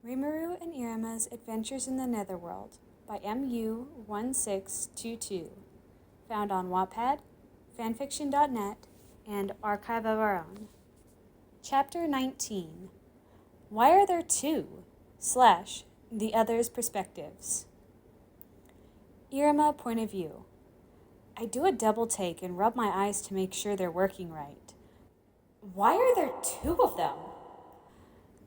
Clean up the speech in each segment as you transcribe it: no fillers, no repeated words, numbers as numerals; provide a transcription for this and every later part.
Rimuru and Iruma's Adventures in the Netherworld by MU1622. Found on Wattpad, fanfiction.net, and Archive of Our Own. Chapter 19. Why Are There Two? / The Other's Perspectives. Iruma point of view. I do a double take and rub my eyes to make sure they're working right. Why are there two of them?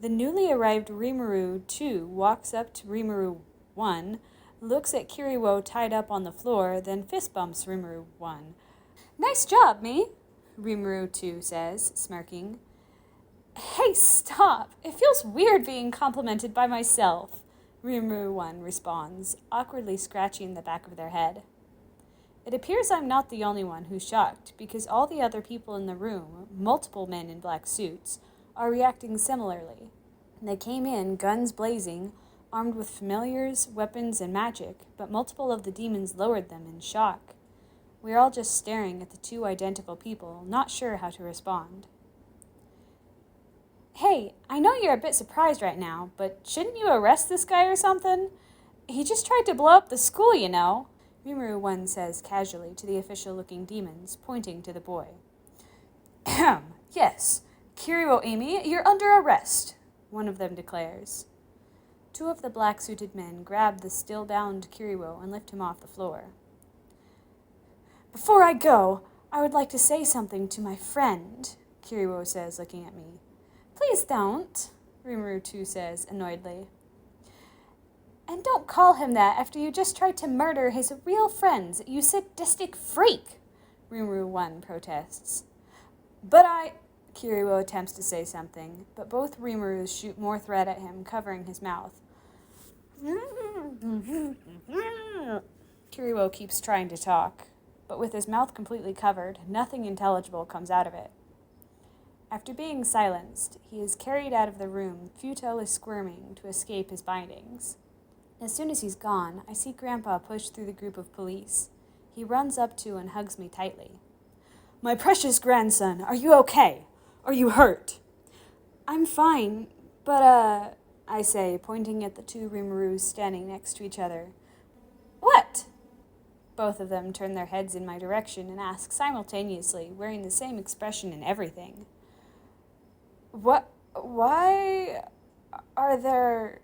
The newly arrived Rimuru 2 walks up to Rimuru 1, looks at Kiriwo tied up on the floor, then fist bumps Rimuru 1. Nice job, me, Rimuru 2 says, smirking. Hey, stop! It feels weird being complimented by myself, Rimuru 1 responds, awkwardly scratching the back of their head. It appears I'm not the only one who's shocked, because all the other people in the room, multiple men in black suits, are reacting similarly. They came in, guns blazing, armed with familiars, weapons, and magic, but multiple of the demons lowered them in shock. We're all just staring at the two identical people, not sure how to respond. Hey, I know you're a bit surprised right now, but shouldn't you arrest this guy or something? He just tried to blow up the school, you know, Rimuru 1 says casually to the official-looking demons, pointing to the boy. Ahem, yes. Kiriwo Amy, you're under arrest, one of them declares. Two of the black-suited men grab the still-bound Kiriwo and lift him off the floor. Before I go, I would like to say something to my friend, Kiriwo says, looking at me. Please don't, Rimuru 2 says, annoyedly. And don't call him that after you just tried to murder his real friends, you sadistic freak, Rimuru 1 protests. But Kiriwo attempts to say something, but both Rimurus shoot more thread at him, covering his mouth. Kiriwo keeps trying to talk, but with his mouth completely covered, nothing intelligible comes out of it. After being silenced, he is carried out of the room, futilely squirming to escape his bindings. As soon as he's gone, I see Grandpa push through the group of police. He runs up to and hugs me tightly. My precious grandson, are you okay? Are you hurt? I'm fine, but, I say, pointing at the two Rimurus standing next to each other. What? Both of them turn their heads in my direction and ask simultaneously, wearing the same expression and everything. Why are there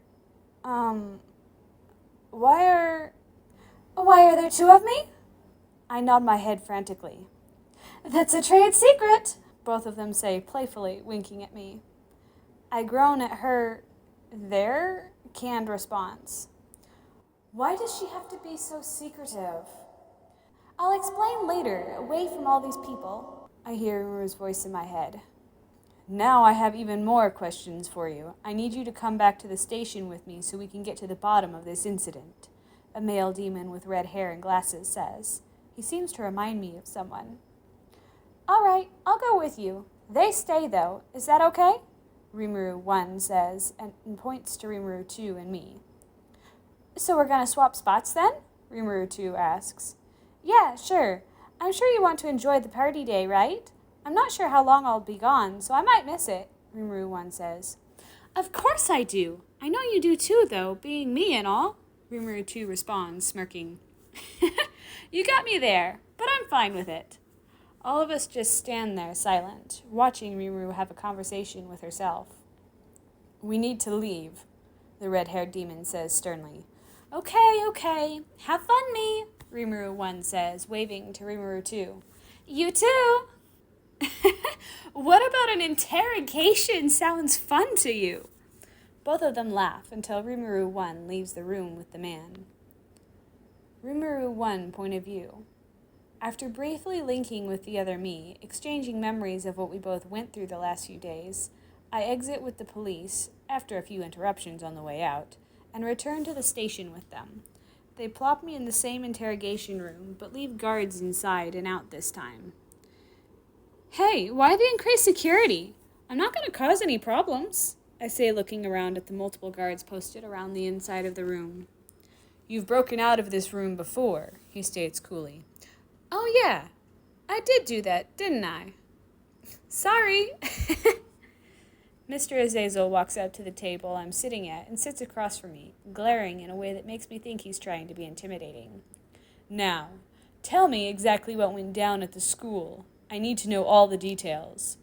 two of me? I nod my head frantically. That's a trade secret, both of them say playfully, winking at me. I groan at their canned response. Why does she have to be so secretive? I'll explain later, away from all these people, I hear Rimuru's voice in my head. Now I have even more questions for you. I need you to come back to the station with me so we can get to the bottom of this incident, a male demon with red hair and glasses says. He seems to remind me of someone. All right, I'll go with you. They stay, though. Is that okay? Rimuru 1 says, and points to Rimuru 2 and me. So we're going to swap spots, then? Rimuru 2 asks. Yeah, sure. I'm sure you want to enjoy the party day, right? I'm not sure how long I'll be gone, so I might miss it, Rimuru 1 says. Of course I do. I know you do too, though, being me and all, Rimuru 2 responds, smirking. You got me there, but I'm fine with it. All of us just stand there silent, watching Rimuru have a conversation with herself. We need to leave, the red-haired demon says sternly. Okay. Have fun, me, Rimuru 1 says, waving to Rimuru 2. You too. What about an interrogation sounds fun to you? Both of them laugh until Rimuru 1 leaves the room with the man. Rimuru 1 point of view. After briefly linking with the other me, exchanging memories of what we both went through the last few days, I exit with the police, after a few interruptions on the way out, and return to the station with them. They plop me in the same interrogation room, but leave guards inside and out this time. Hey, why the increased security? I'm not going to cause any problems, I say, looking around at the multiple guards posted around the inside of the room. You've broken out of this room before, he states coolly. Oh yeah, I did do that, didn't I? Sorry. Mr. Azazel walks up to the table I'm sitting at and sits across from me, glaring in a way that makes me think he's trying to be intimidating. Now, tell me exactly what went down at the school. I need to know all the details.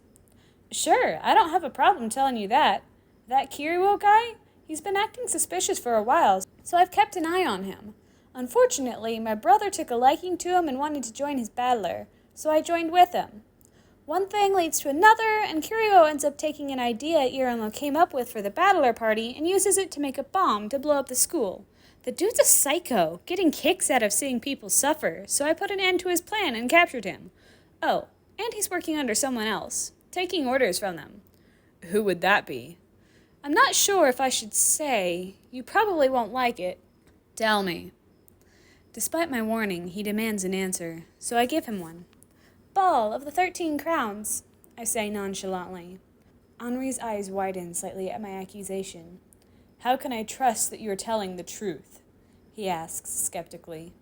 Sure, I don't have a problem telling you that. That Kiryu guy? He's been acting suspicious for a while, so I've kept an eye on him. Unfortunately, my brother took a liking to him and wanted to join his battler, so I joined with him. One thing leads to another, and Kiryu ends up taking an idea Iruma came up with for the battler party and uses it to make a bomb to blow up the school. The dude's a psycho, getting kicks out of seeing people suffer, so I put an end to his plan and captured him. Oh, and he's working under someone else, taking orders from them. Who would that be? I'm not sure if I should say. You probably won't like it. Tell me. Despite my warning, he demands an answer, so I give him one. Ball of the 13 crowns, I say nonchalantly. Henri's eyes widen slightly at my accusation. How can I trust that you are telling the truth? He asks skeptically.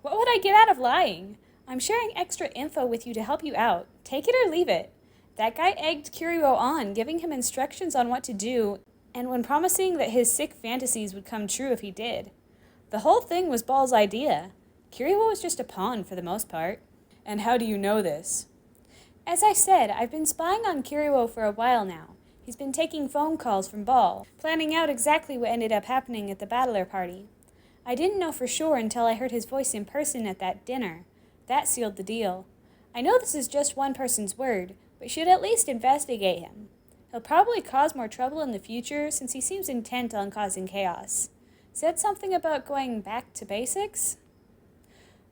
What would I get out of lying? I'm sharing extra info with you to help you out. Take it or leave it. That guy egged Kiryu on, giving him instructions on what to do, and when promising that his sick fantasies would come true if he did. The whole thing was Ball's idea. Kiryu was just a pawn for the most part. And how do you know this? As I said, I've been spying on Kiryu for a while now. He's been taking phone calls from Ball, planning out exactly what ended up happening at the battler party. I didn't know for sure until I heard his voice in person at that dinner. That sealed the deal. I know this is just one person's word, but should at least investigate him. He'll probably cause more trouble in the future since he seems intent on causing chaos. Said something about going back to basics?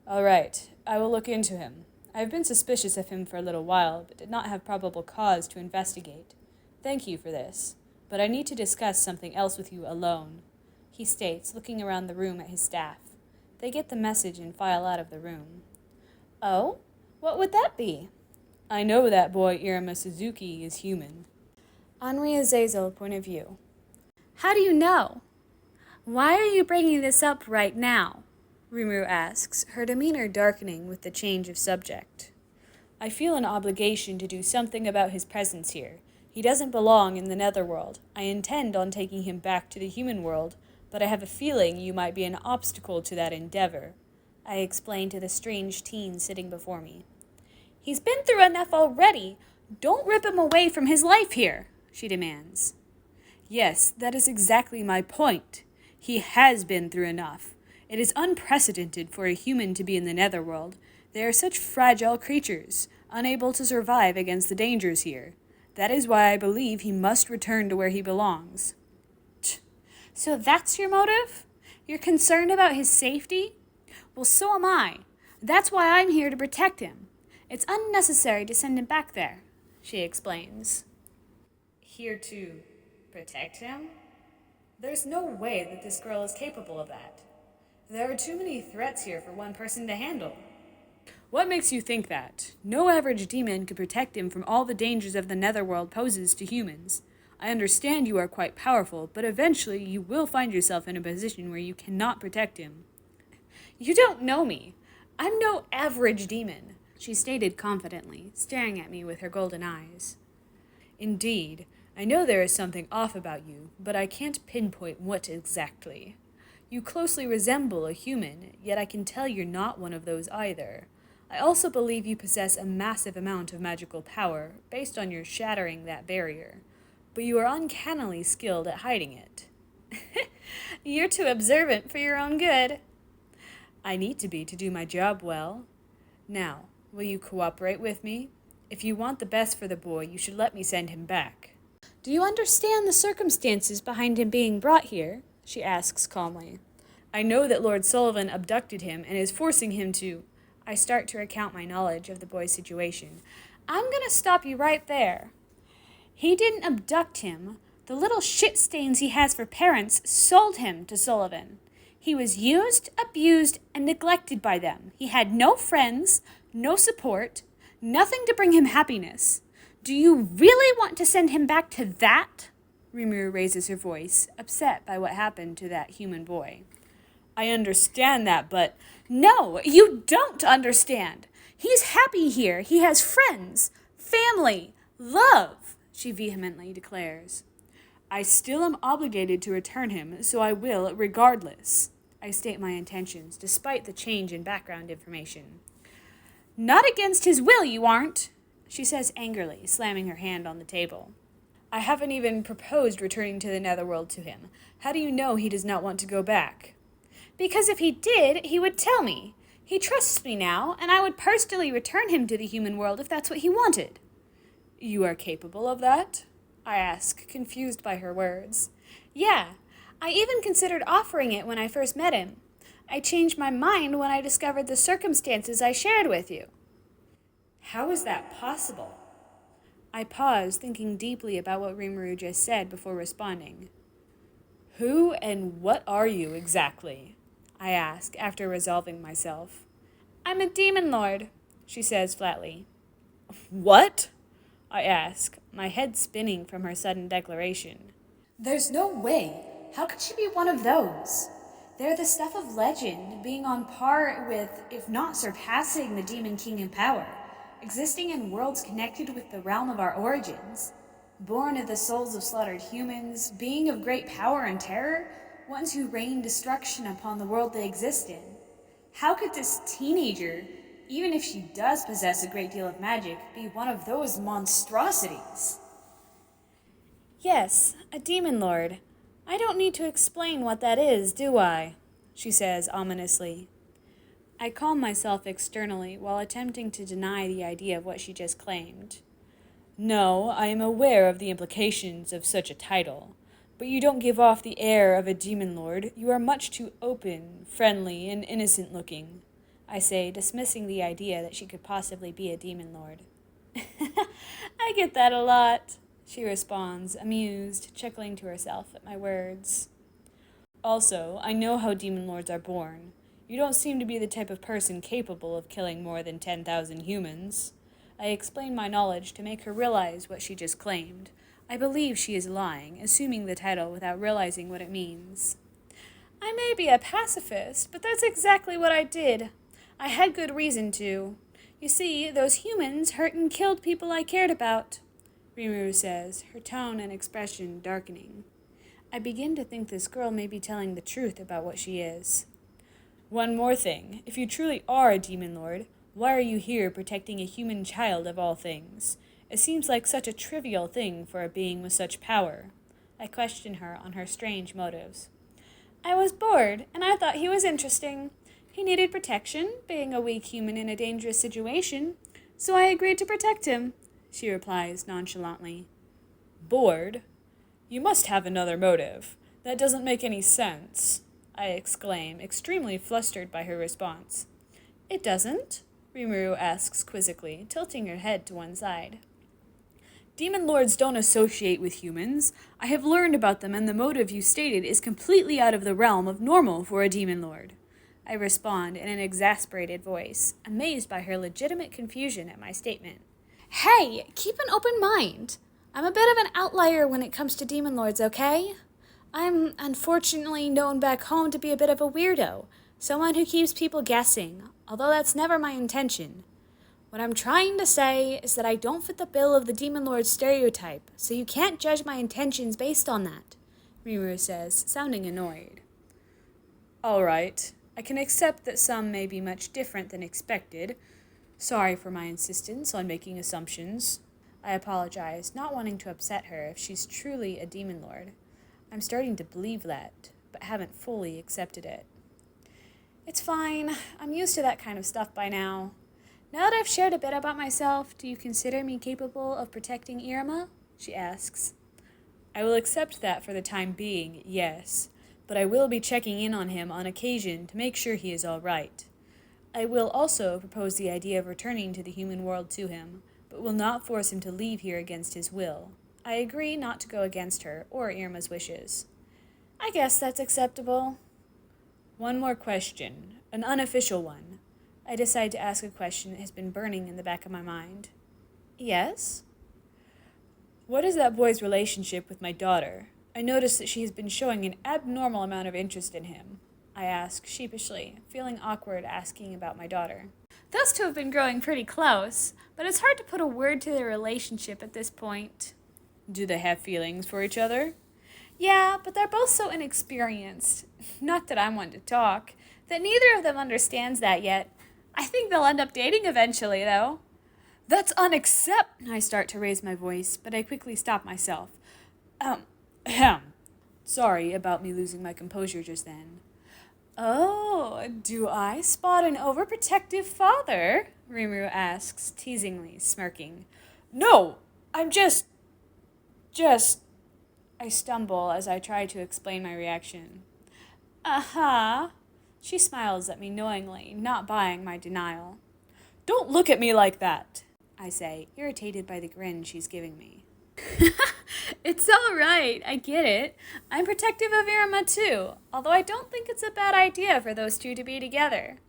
All right, I will look into him. I've been suspicious of him for a little while, but did not have probable cause to investigate. Thank you for this, but I need to discuss something else with you alone, he states, looking around the room at his staff. They get the message and file out of the room. Oh? What would that be? I know that boy Iruma Suzuki is human. Henri Azazel point of view. How do you know? Why are you bringing this up right now? Rimuru asks, her demeanor darkening with the change of subject. I feel an obligation to do something about his presence here. He doesn't belong in the Netherworld. I intend on taking him back to the human world, but I have a feeling you might be an obstacle to that endeavor, I explain to the strange teen sitting before me. He's been through enough already. Don't rip him away from his life here, she demands. Yes, that is exactly my point. He has been through enough. It is unprecedented for a human to be in the Netherworld. They are such fragile creatures, unable to survive against the dangers here. That is why I believe he must return to where he belongs. So that's your motive? You're concerned about his safety? Well, so am I. That's why I'm here to protect him. It's unnecessary to send him back there, she explains. Here to protect him? There's no way that this girl is capable of that. There are too many threats here for one person to handle. What makes you think that? No average demon could protect him from all the dangers of the Netherworld poses to humans. I understand you are quite powerful, but eventually you will find yourself in a position where you cannot protect him. You don't know me. I'm no average demon, she stated confidently, staring at me with her golden eyes. Indeed, I know there is something off about you, but I can't pinpoint what exactly. You closely resemble a human, yet I can tell you're not one of those either. I also believe you possess a massive amount of magical power, based on your shattering that barrier, but you are uncannily skilled at hiding it. You're too observant for your own good. I need to be to do my job well. Now, will you cooperate with me? If you want the best for the boy, you should let me send him back. Do you understand the circumstances behind him being brought here? She asks calmly. I know that Lord Sullivan abducted him and is forcing him to... I start to recount my knowledge of the boy's situation. I'm gonna stop you right there. He didn't abduct him. The little shit stains he has for parents sold him to Sullivan. He was used, abused, and neglected by them. He had no friends, no support, nothing to bring him happiness. Do you really want to send him back to that? Rimuru raises her voice, upset by what happened to that human boy. I understand that, but... No, you don't understand. He's happy here. He has friends, family, love, she vehemently declares. I still am obligated to return him, so I will regardless. I state my intentions, despite the change in background information. Not against his will, you aren't, she says angrily, slamming her hand on the table. I haven't even proposed returning to the Netherworld to him. How do you know he does not want to go back? Because if he did, he would tell me. He trusts me now, and I would personally return him to the human world if that's what he wanted. You are capable of that? I ask, confused by her words. Yeah, I even considered offering it when I first met him. I changed my mind when I discovered the circumstances I shared with you. How is that possible? I pause, thinking deeply about what Rimuru just said before responding. Who and what are you exactly? I ask, after resolving myself. I'm a demon lord, she says flatly. What? I ask, my head spinning from her sudden declaration. There's no way. How could she be one of those? They're the stuff of legend, being on par with, if not surpassing, the Demon King in power, existing in worlds connected with the realm of our origins. Born of the souls of slaughtered humans, being of great power and terror, ones who rain destruction upon the world they exist in. How could this teenager, even if she does possess a great deal of magic, be one of those monstrosities? Yes, a demon lord. I don't need to explain what that is, do I? She says ominously. I calm myself externally while attempting to deny the idea of what she just claimed. No, I am aware of the implications of such a title, but you don't give off the air of a demon lord. You are much too open, friendly, and innocent-looking, I say, dismissing the idea that she could possibly be a demon lord. I get that a lot, she responds, amused, chuckling to herself at my words. Also, I know how demon lords are born. You don't seem to be the type of person capable of killing more than 10,000 humans. I explain my knowledge to make her realize what she just claimed. I believe she is lying, assuming the title without realizing what it means. I may be a pacifist, but that's exactly what I did. I had good reason to. You see, those humans hurt and killed people I cared about, Rimuru says, her tone and expression darkening. I begin to think this girl may be telling the truth about what she is. One more thing. If you truly are a demon lord, why are you here protecting a human child of all things? It seems like such a trivial thing for a being with such power. I question her on her strange motives. I was bored, and I thought he was interesting. He needed protection, being a weak human in a dangerous situation, so I agreed to protect him, she replies nonchalantly. Bored? You must have another motive. That doesn't make any sense, I exclaim, extremely flustered by her response. It doesn't? Rimuru asks quizzically, tilting her head to one side. Demon lords don't associate with humans. I have learned about them, and the motive you stated is completely out of the realm of normal for a demon lord, I respond in an exasperated voice, amazed by her legitimate confusion at my statement. Hey, keep an open mind. I'm a bit of an outlier when it comes to demon lords, okay? I'm unfortunately known back home to be a bit of a weirdo, someone who keeps people guessing, although that's never my intention. What I'm trying to say is that I don't fit the bill of the demon lord stereotype, so you can't judge my intentions based on that, Rimuru says, sounding annoyed. All right, I can accept that some may be much different than expected. Sorry for my insistence on making assumptions. I apologize, not wanting to upset her if she's truly a demon lord. I'm starting to believe that, but haven't fully accepted it. It's fine. I'm used to that kind of stuff by now. Now that I've shared a bit about myself, do you consider me capable of protecting Iruma? She asks. I will accept that for the time being, yes, but I will be checking in on him on occasion to make sure he is all right. I will also propose the idea of returning to the human world to him, but will not force him to leave here against his will. I agree not to go against her or Iruma's wishes. I guess that's acceptable. One more question, an unofficial one. I decide to ask a question that has been burning in the back of my mind. Yes? What is that boy's relationship with my daughter? I notice that she has been showing an abnormal amount of interest in him, I ask sheepishly, feeling awkward asking about my daughter. Those two have been growing pretty close, but it's hard to put a word to their relationship at this point. Do they have feelings for each other? Yeah, but they're both so inexperienced. Not that I'm one to talk. That neither of them understands that yet. I think they'll end up dating eventually, though. That's unacceptable. I start to raise my voice, but I quickly stop myself. Ahem. Sorry about me losing my composure just then. Oh, do I spot an overprotective father? Rimuru asks, teasingly, smirking. No, I'm just... I stumble as I try to explain my reaction. Uh-huh. She smiles at me knowingly, not buying my denial. Don't look at me like that, I say, irritated by the grin she's giving me. It's all right, I get it. I'm protective of Iruma too, although I don't think it's a bad idea for those two to be together.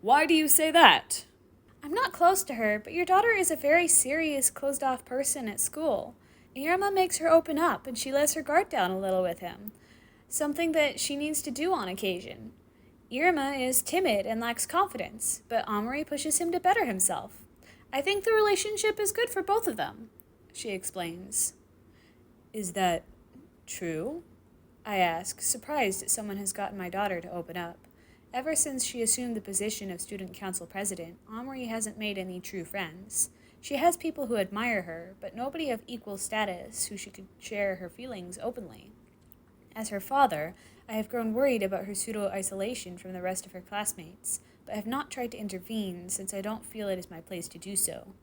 Why do you say that? I'm not close to her, but your daughter is a very serious, closed-off person at school. Iruma makes her open up, and she lets her guard down a little with him, something that she needs to do on occasion. Iruma is timid and lacks confidence, but Amori pushes him to better himself. I think the relationship is good for both of them, she explains. Is that true? I ask, surprised that someone has gotten my daughter to open up. Ever since she assumed the position of student council president, Amori hasn't made any true friends. She has people who admire her, but nobody of equal status who she could share her feelings openly. As her father, I have grown worried about her pseudo-isolation from the rest of her classmates, but have not tried to intervene since I don't feel it is my place to do so.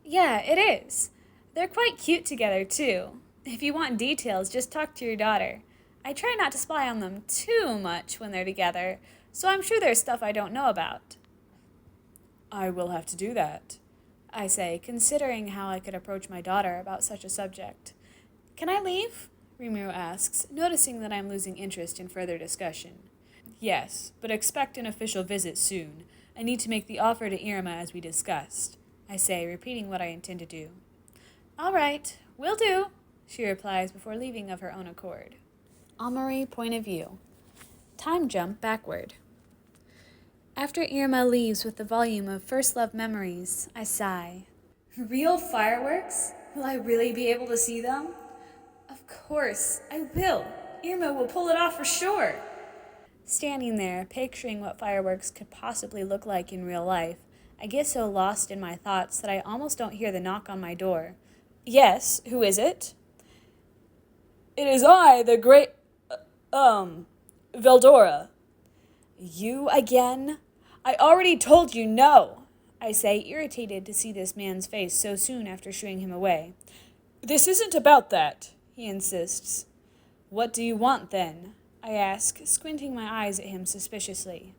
Yeah, it is. They're quite cute together, too. If you want details, just talk to your daughter. I try not to spy on them too much when they're together, so I'm sure there's stuff I don't know about. I will have to do that, I say, considering how I could approach my daughter about such a subject. Can I leave? Rimuru asks, noticing that I'm losing interest in further discussion. Yes, but expect an official visit soon. I need to make the offer to Iruma as we discussed, I say, repeating what I intend to do. All right, will do, she replies before leaving of her own accord. Amori point of view. Time jump backward. After Iruma leaves with the volume of first love memories, I sigh. Real fireworks? Will I really be able to see them? Of course, I will. Iruma will pull it off for sure. Standing there, picturing what fireworks could possibly look like in real life, I get so lost in my thoughts that I almost don't hear the knock on my door. Yes, who is it? It is I, the great... Veldora. You again? I already told you no, I say, irritated to see this man's face so soon after shooing him away. This isn't about that, he insists. What do you want, then? I ask, squinting my eyes at him suspiciously.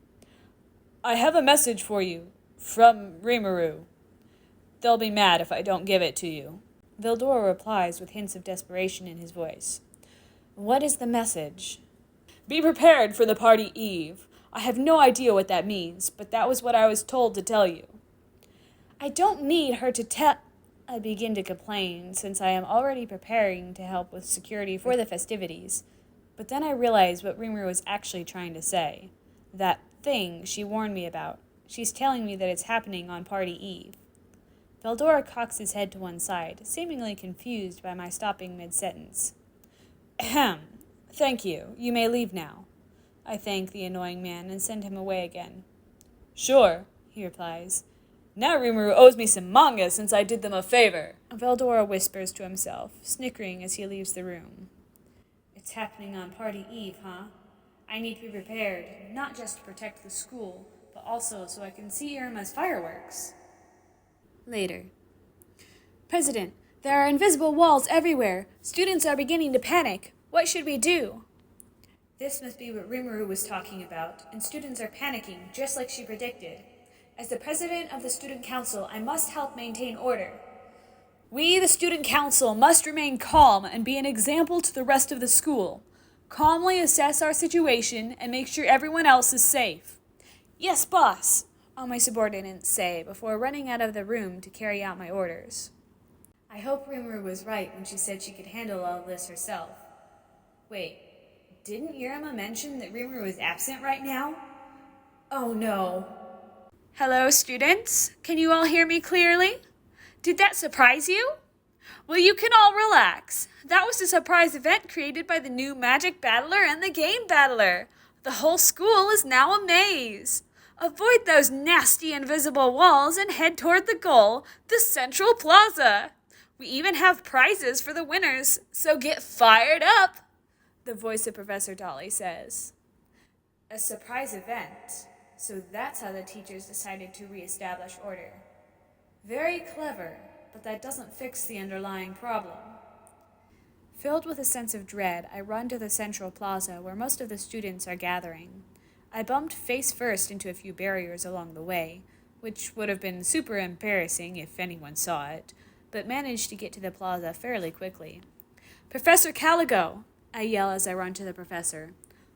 I have a message for you, from Rimuru. They'll be mad if I don't give it to you. Veldora replies with hints of desperation in his voice. What is the message? Be prepared for the party eve. I have no idea what that means, but that was what I was told to tell you. I don't need her to tell... I begin to complain, since I am already preparing to help with security for the festivities. But then I realize what Rimuru was actually trying to say. That thing she warned me about. She's telling me that it's happening on party eve. Veldora cocks his head to one side, seemingly confused by my stopping mid-sentence. Ahem. Thank you. You may leave now. I thank the annoying man and send him away again. Sure, he replies. Now Rimuru owes me some manga since I did them a favor. Veldora whispers to himself, snickering as he leaves the room. It's happening on party eve, huh? I need to be prepared, not just to protect the school, but also so I can see Iruma's fireworks. Later. President, there are invisible walls everywhere. Students are beginning to panic. What should we do? This must be what Rimuru was talking about, and students are panicking, just like she predicted. As the president of the student council, I must help maintain order. We, the student council, must remain calm and be an example to the rest of the school. Calmly assess our situation and make sure everyone else is safe. Yes, boss, all my subordinates say before running out of the room to carry out my orders. I hope Rimuru was right when she said she could handle all this herself. Wait, didn't Iruma mention that Rimuru is absent right now? Oh no. Hello, students. Can you all hear me clearly? Did that surprise you? Well, you can all relax. That was a surprise event created by the new Magic Battler and the Game Battler. The whole school is now a maze. Avoid those nasty invisible walls and head toward the goal, the Central Plaza. We even have prizes for the winners, so get fired up, the voice of Professor Dolly says. A surprise event, so that's how the teachers decided to reestablish order. Very clever, but that doesn't fix the underlying problem. Filled with a sense of dread, I run to the Central Plaza where most of the students are gathering. I bumped face first into a few barriers along the way, which would have been super embarrassing if anyone saw it, but managed to get to the plaza fairly quickly. Professor Caligo! I yell as I run to the professor.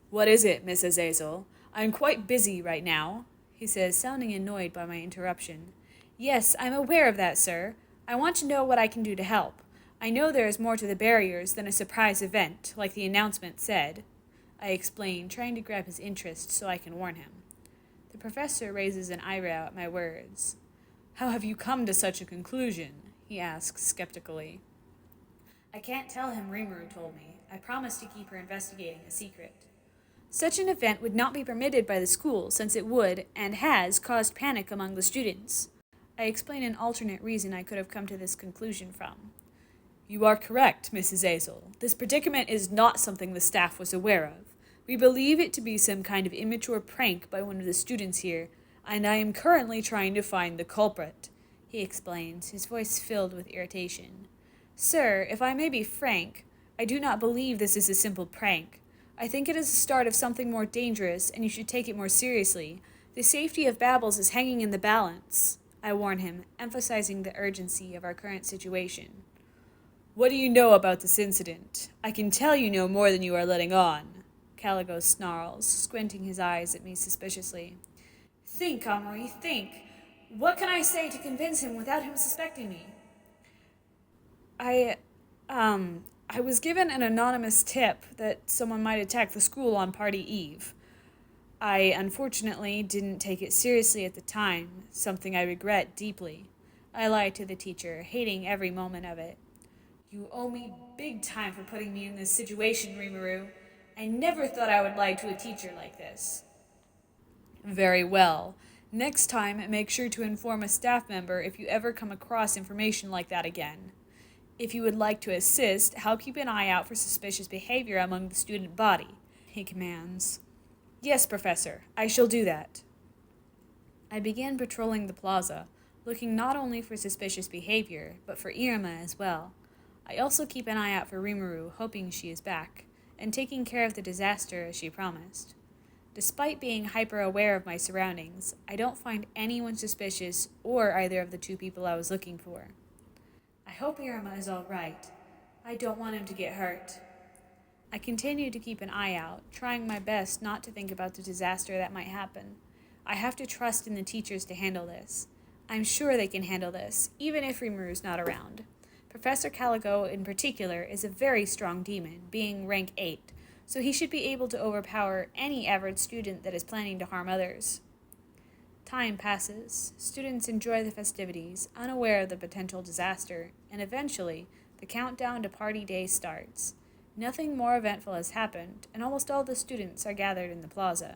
What is it, Miss Azazel? I'm quite busy right now, he says, sounding annoyed by my interruption. Yes, I'm aware of that, sir. I want to know what I can do to help. I know there is more to the barriers than a surprise event, like the announcement said, I explain, trying to grab his interest so I can warn him. The professor raises an eyebrow at my words. How have you come to such a conclusion? He asks skeptically. I can't tell him Rimuru told me. I promised to keep her investigating a secret. Such an event would not be permitted by the school, since it would, and has, caused panic among the students. I explain an alternate reason I could have come to this conclusion from. You are correct, Mrs. Azel. This predicament is not something the staff was aware of. We believe it to be some kind of immature prank by one of the students here, and I am currently trying to find the culprit, he explains, his voice filled with irritation. Sir, if I may be frank, I do not believe this is a simple prank. I think it is the start of something more dangerous, and you should take it more seriously. The safety of Babbles is hanging in the balance, I warn him, emphasizing the urgency of our current situation. What do you know about this incident? I can tell you know more than you are letting on, Caligo snarls, squinting his eyes at me suspiciously. Think, Amory, think. What can I say to convince him without him suspecting me? I was given an anonymous tip that someone might attack the school on party eve. I unfortunately didn't take it seriously at the time, something I regret deeply. I lied to the teacher, hating every moment of it. You owe me big time for putting me in this situation, Rimuru. I never thought I would lie to a teacher like this. Very well. Next time, make sure to inform a staff member if you ever come across information like that again. If you would like to assist, help keep an eye out for suspicious behavior among the student body, he commands. Yes, Professor, I shall do that. I begin patrolling the plaza, looking not only for suspicious behavior, but for Iruma as well. I also keep an eye out for Rimuru, hoping she is back, and taking care of the disaster as she promised. Despite being hyper-aware of my surroundings, I don't find anyone suspicious or either of the two people I was looking for. I hope Iruma is all right. I don't want him to get hurt. I continue to keep an eye out, trying my best not to think about the disaster that might happen. I have to trust in the teachers to handle this. I'm sure they can handle this, even if Rimuru's not around. Professor Caligo, in particular, is a very strong demon, being rank 8, so he should be able to overpower any average student that is planning to harm others. Time passes. Students enjoy the festivities, unaware of the potential disaster, and eventually, the countdown to party day starts. Nothing more eventful has happened, and almost all the students are gathered in the plaza.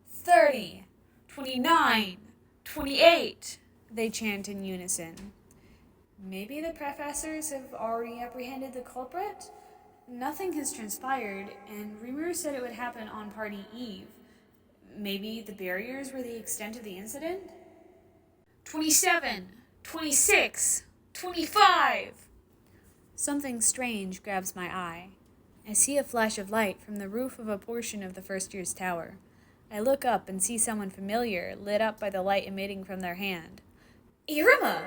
30, 29, 28, they chant in unison. Maybe the professors have already apprehended the culprit? Nothing has transpired, and Rimuru said it would happen on party eve. Maybe the barriers were the extent of the incident? 27, 26, 25. Something strange grabs my eye. I see a flash of light from the roof of a portion of the first year's tower. I look up and see someone familiar lit up by the light emitting from their hand. Iruma!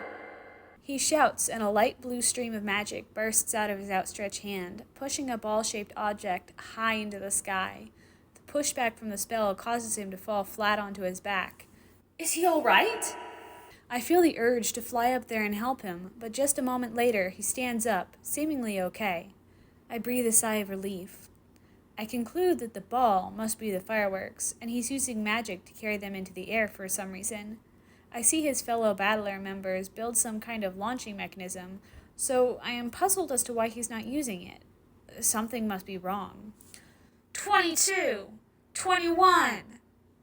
He shouts, and a light blue stream of magic bursts out of his outstretched hand, pushing a ball-shaped object high into the sky. The pushback from the spell causes him to fall flat onto his back. Is he all right? I feel the urge to fly up there and help him, but just a moment later he stands up, seemingly okay. I breathe a sigh of relief. I conclude that the ball must be the fireworks, and he's using magic to carry them into the air for some reason. I see his fellow battler members build some kind of launching mechanism, so I am puzzled as to why he's not using it. Something must be wrong. 22, 21,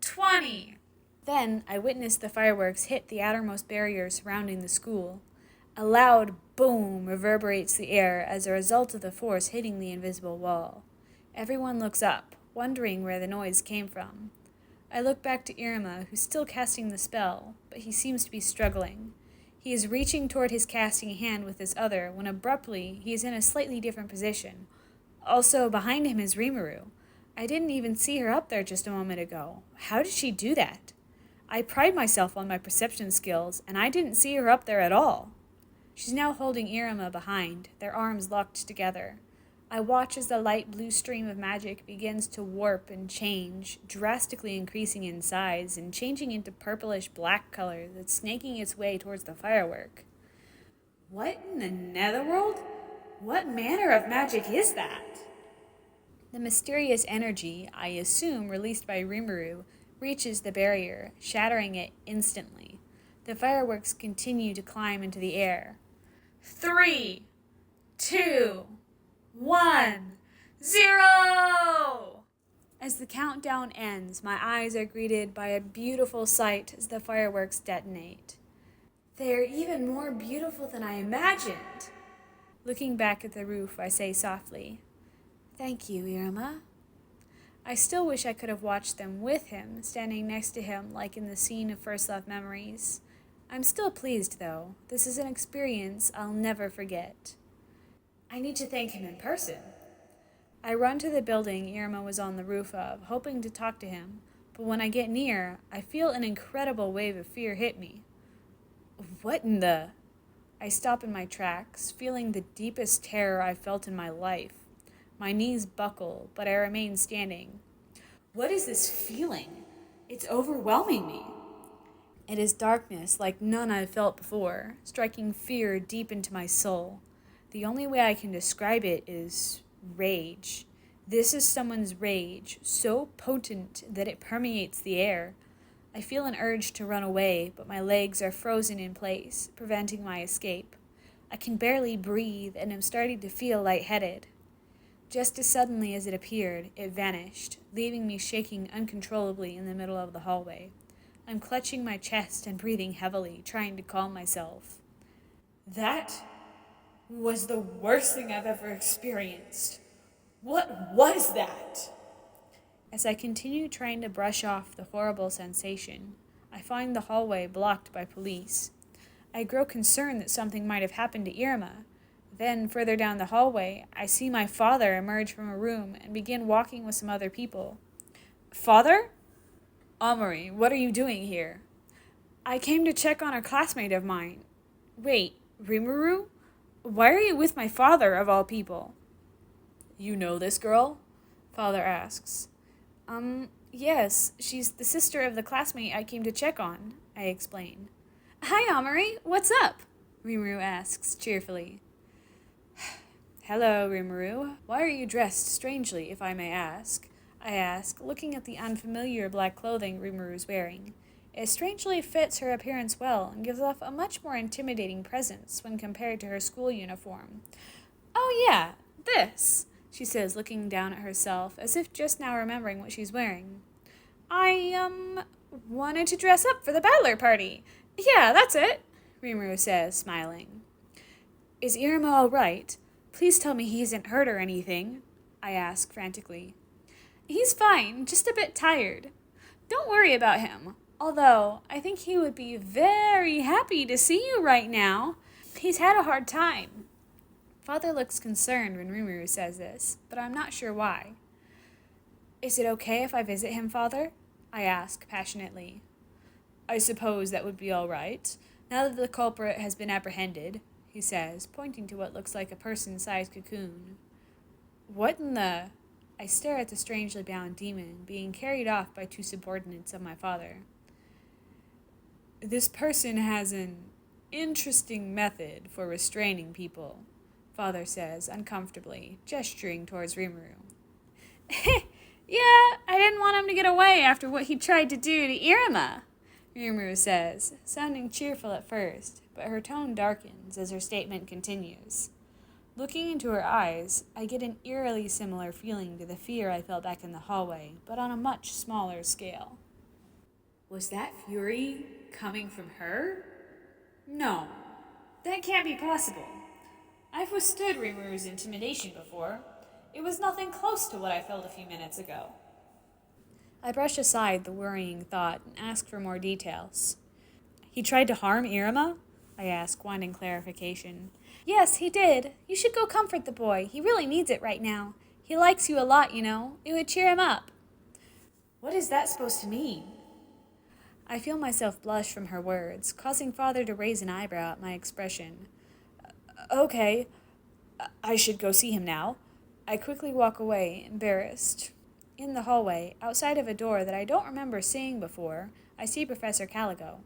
20. Then I witnessed the fireworks hit the outermost barrier surrounding the school. A loud boom reverberates the air as a result of the force hitting the invisible wall. Everyone looks up, wondering where the noise came from. I look back to Iruma, who's still casting the spell, but he seems to be struggling. He is reaching toward his casting hand with his other when abruptly he is in a slightly different position. Also, behind him is Rimuru. I didn't even see her up there just a moment ago. How did she do that? I pride myself on my perception skills, and I didn't see her up there at all. She's now holding Iruma behind, their arms locked together. I watch as the light blue stream of magic begins to warp and change, drastically increasing in size and changing into purplish black color that's snaking its way towards the firework. What in the Netherworld? What manner of magic is that? The mysterious energy, I assume released by Rimuru, reaches the barrier, shattering it instantly. The fireworks continue to climb into the air. 3, 2, 1, 0! As the countdown ends, my eyes are greeted by a beautiful sight as the fireworks detonate. They are even more beautiful than I imagined. Looking back at the roof, I say softly, "Thank you, Iruma." I still wish I could have watched them with him, standing next to him like in the scene of First Love Memories. I'm still pleased, though. This is an experience I'll never forget. I need to thank him in person. I run to the building Iruma was on the roof of, hoping to talk to him, but when I get near, I feel an incredible wave of fear hit me. What in the... I stop in my tracks, feeling the deepest terror I've felt in my life. My knees buckle, but I remain standing. What is this feeling? It's overwhelming me. It is darkness like none I've felt before, striking fear deep into my soul. The only way I can describe it is rage. This is someone's rage, so potent that it permeates the air. I feel an urge to run away, but my legs are frozen in place, preventing my escape. I can barely breathe and am starting to feel lightheaded. Just as suddenly as it appeared, it vanished, leaving me shaking uncontrollably in the middle of the hallway. I'm clutching my chest and breathing heavily, trying to calm myself. That was the worst thing I've ever experienced. What was that? As I continue trying to brush off the horrible sensation, I find the hallway blocked by police. I grow concerned that something might have happened to Iruma. Then, further down the hallway, I see my father emerge from a room and begin walking with some other people. Father? Amari, what are you doing here? I came to check on a classmate of mine. Wait, Rimuru? Why are you with my father, of all people? You know this girl? Father asks. Yes, she's the sister of the classmate I came to check on, I explain. Hi, Amari, what's up? Rimuru asks cheerfully. Hello, Rimuru. Why are you dressed strangely, if I may ask? I ask, looking at the unfamiliar black clothing Rimuru's wearing. It strangely fits her appearance well and gives off a much more intimidating presence when compared to her school uniform. Oh yeah, this, she says, looking down at herself as if just now remembering what she's wearing. I, wanted to dress up for the battler party. Yeah, that's it, Rimuru says, smiling. Is Iruma all right? Please tell me he isn't hurt or anything, I ask frantically. He's fine, just a bit tired. Don't worry about him, although I think he would be very happy to see you right now. He's had a hard time. Father looks concerned when Rimuru says this, but I'm not sure why. Is it okay if I visit him, Father? I ask passionately. I suppose that would be all right, now that the culprit has been apprehended, he says, pointing to what looks like a person-sized cocoon. What in the... I stare at the strangely bound demon, being carried off by two subordinates of my father. This person has an interesting method for restraining people, Father says, uncomfortably, gesturing towards Rimuru. Yeah, I didn't want him to get away after what he tried to do to Iruma, Rimuru says, sounding cheerful at first, but her tone darkens as her statement continues. Looking into her eyes, I get an eerily similar feeling to the fear I felt back in the hallway, but on a much smaller scale. Was that fury coming from her? No, that can't be possible. I've withstood Rimuru's intimidation before. It was nothing close to what I felt a few minutes ago. I brush aside the worrying thought and ask for more details. He tried to harm Iruma? I ask, wanting clarification. Yes, he did. You should go comfort the boy. He really needs it right now. He likes you a lot, you know. It would cheer him up. What is that supposed to mean? I feel myself blush from her words, causing Father to raise an eyebrow at my expression. Okay, I should go see him now. I quickly walk away, embarrassed. In the hallway, outside of a door that I don't remember seeing before, I see Professor Caligo.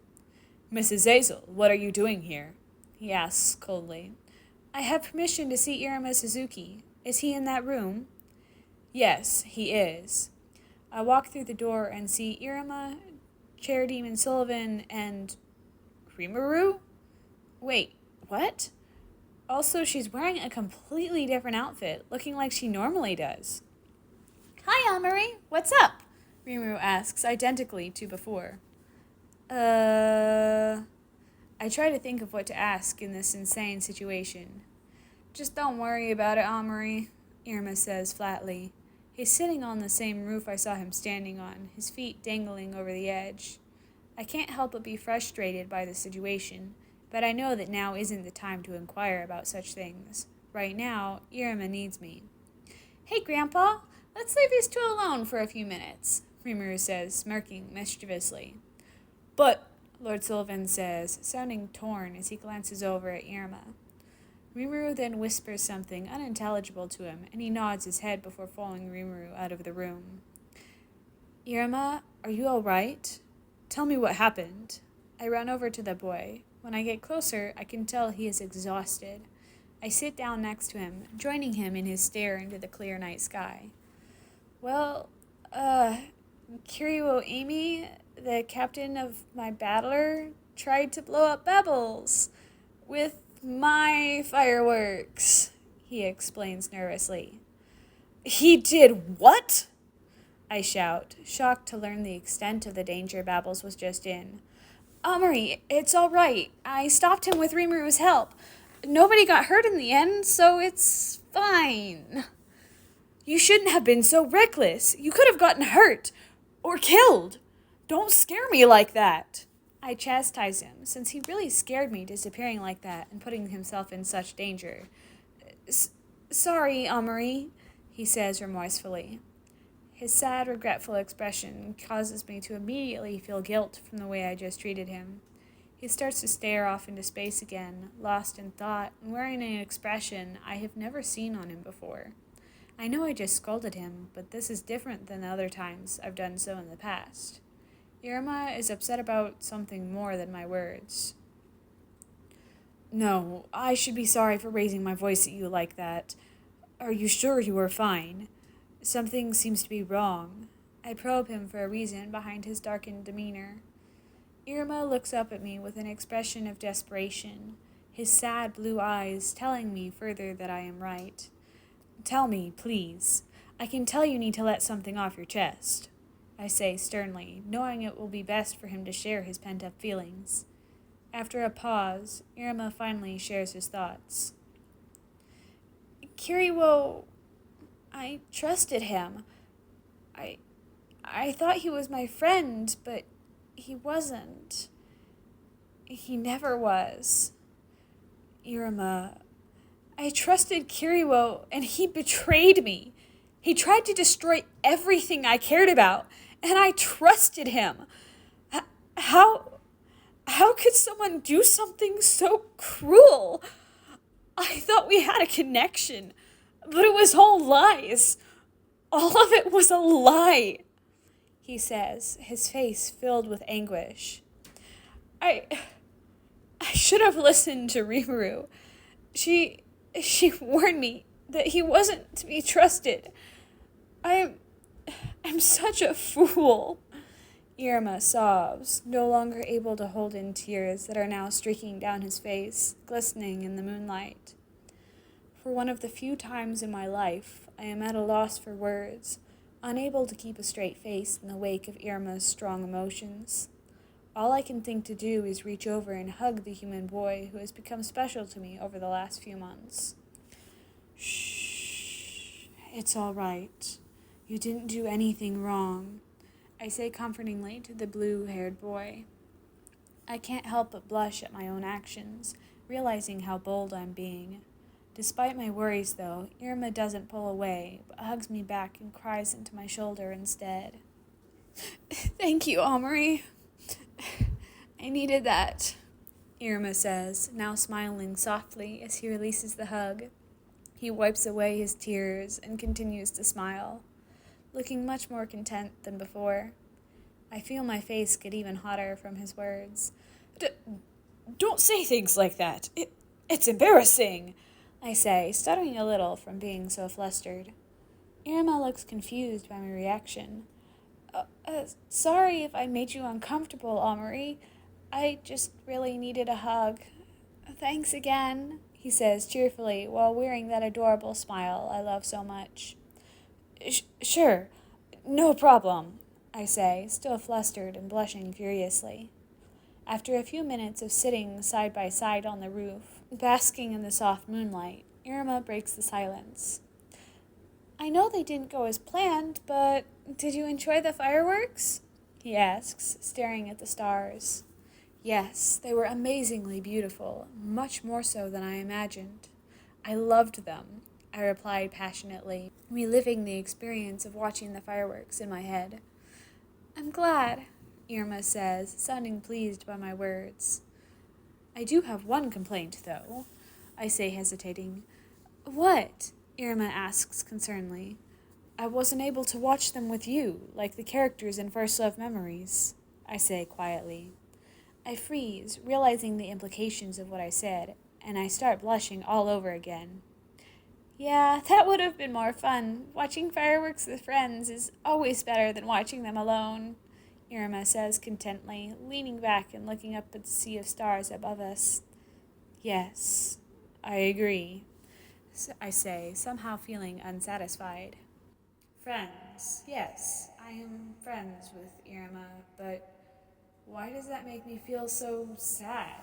Mrs. Azel, what are you doing here? He asks coldly. I have permission to see Iruma Suzuki. Is he in that room? Yes, he is. I walk through the door and see Iruma, Chair Demon Sullivan, and Rimuru? Wait, what? Also, she's wearing a completely different outfit, looking like she normally does. Hi, Amari. What's up? Rimuru asks, identically to before. I try to think of what to ask in this insane situation. Just don't worry about it, Amari, Iruma says flatly. He's sitting on the same roof I saw him standing on, his feet dangling over the edge. I can't help but be frustrated by the situation, but I know that now isn't the time to inquire about such things. Right now, Iruma needs me. Hey, Grandpa, let's leave these two alone for a few minutes, Rimuru says, smirking mischievously. But, Lord Sullivan says, sounding torn as he glances over at Iruma. Rimuru then whispers something unintelligible to him, and he nods his head before following Rimuru out of the room. Iruma, are you all right? Tell me what happened. I run over to the boy. When I get closer, I can tell he is exhausted. I sit down next to him, joining him in his stare into the clear night sky. Well, Kiryu Amy, the captain of my battler, tried to blow up Bebbles with my fireworks, he explains nervously. He did what? I shout, shocked to learn the extent of the danger Babbles was just in. Amari, it's all right. I stopped him with Rimuru's help. Nobody got hurt in the end, so it's fine. You shouldn't have been so reckless. You could have gotten hurt or killed. Don't scare me like that. I chastise him, since he really scared me disappearing like that and putting himself in such danger. Sorry, Amari, he says remorsefully. His sad, regretful expression causes me to immediately feel guilt from the way I just treated him. He starts to stare off into space again, lost in thought, and wearing an expression I have never seen on him before. I know I just scolded him, but this is different than the other times I've done so in the past. Iruma is upset about something more than my words. No, I should be sorry for raising my voice at you like that. Are you sure you are fine? Something seems to be wrong. I probe him for a reason behind his darkened demeanor. Iruma looks up at me with an expression of desperation, his sad blue eyes telling me further that I am right. Tell me, please. I can tell you need to let something off your chest, I say sternly, knowing it will be best for him to share his pent-up feelings. After a pause, Iruma finally shares his thoughts. Kiryu, I trusted him. I thought he was my friend, but he wasn't. He never was. Iruma, I trusted Kiryu, and he betrayed me. He tried to destroy everything I cared about, and I trusted him. How could someone do something so cruel? I thought we had a connection, but it was all lies. All of it was a lie, he says, his face filled with anguish. I should have listened to Rimuru. She warned me that he wasn't to be trusted. I'm such a fool. Iruma sobs, no longer able to hold in tears that are now streaking down his face, glistening in the moonlight. For one of the few times in my life, I am at a loss for words, unable to keep a straight face in the wake of Iruma's strong emotions. All I can think to do is reach over and hug the human boy who has become special to me over the last few months. Shh, it's all right. You didn't do anything wrong, I say comfortingly to the blue-haired boy. I can't help but blush at my own actions, realizing how bold I'm being. Despite my worries, though, Iruma doesn't pull away, but hugs me back and cries into my shoulder instead. Thank you, Omri. I needed that, Iruma says, now smiling softly as he releases the hug. He wipes away his tears and continues to smile, looking much more content than before. I feel my face get even hotter from his words. Don't say things like that. It's embarrassing, I say, stuttering a little from being so flustered. Iruma looks confused by my reaction. Sorry if I made you uncomfortable, Omri. I just really needed a hug. Thanks again, he says cheerfully while wearing that adorable smile I love so much. Sure, no problem, I say, still flustered and blushing furiously. After a few minutes of sitting side by side on the roof, basking in the soft moonlight, Iruma breaks the silence. I know they didn't go as planned, but did you enjoy the fireworks? He asks, staring at the stars. Yes, they were amazingly beautiful, much more so than I imagined. I loved them, I replied passionately, reliving the experience of watching the fireworks in my head. I'm glad, Iruma says, sounding pleased by my words. I do have one complaint, though, I say, hesitating. What? Iruma asks concernedly. I wasn't able to watch them with you, like the characters in First Love Memories, I say quietly. I freeze, realizing the implications of what I said, and I start blushing all over again. Yeah, that would have been more fun. Watching fireworks with friends is always better than watching them alone, Iruma says contently, leaning back and looking up at the sea of stars above us. Yes, I agree, I say, somehow feeling unsatisfied. Friends, yes, I am friends with Iruma, but why does that make me feel so sad?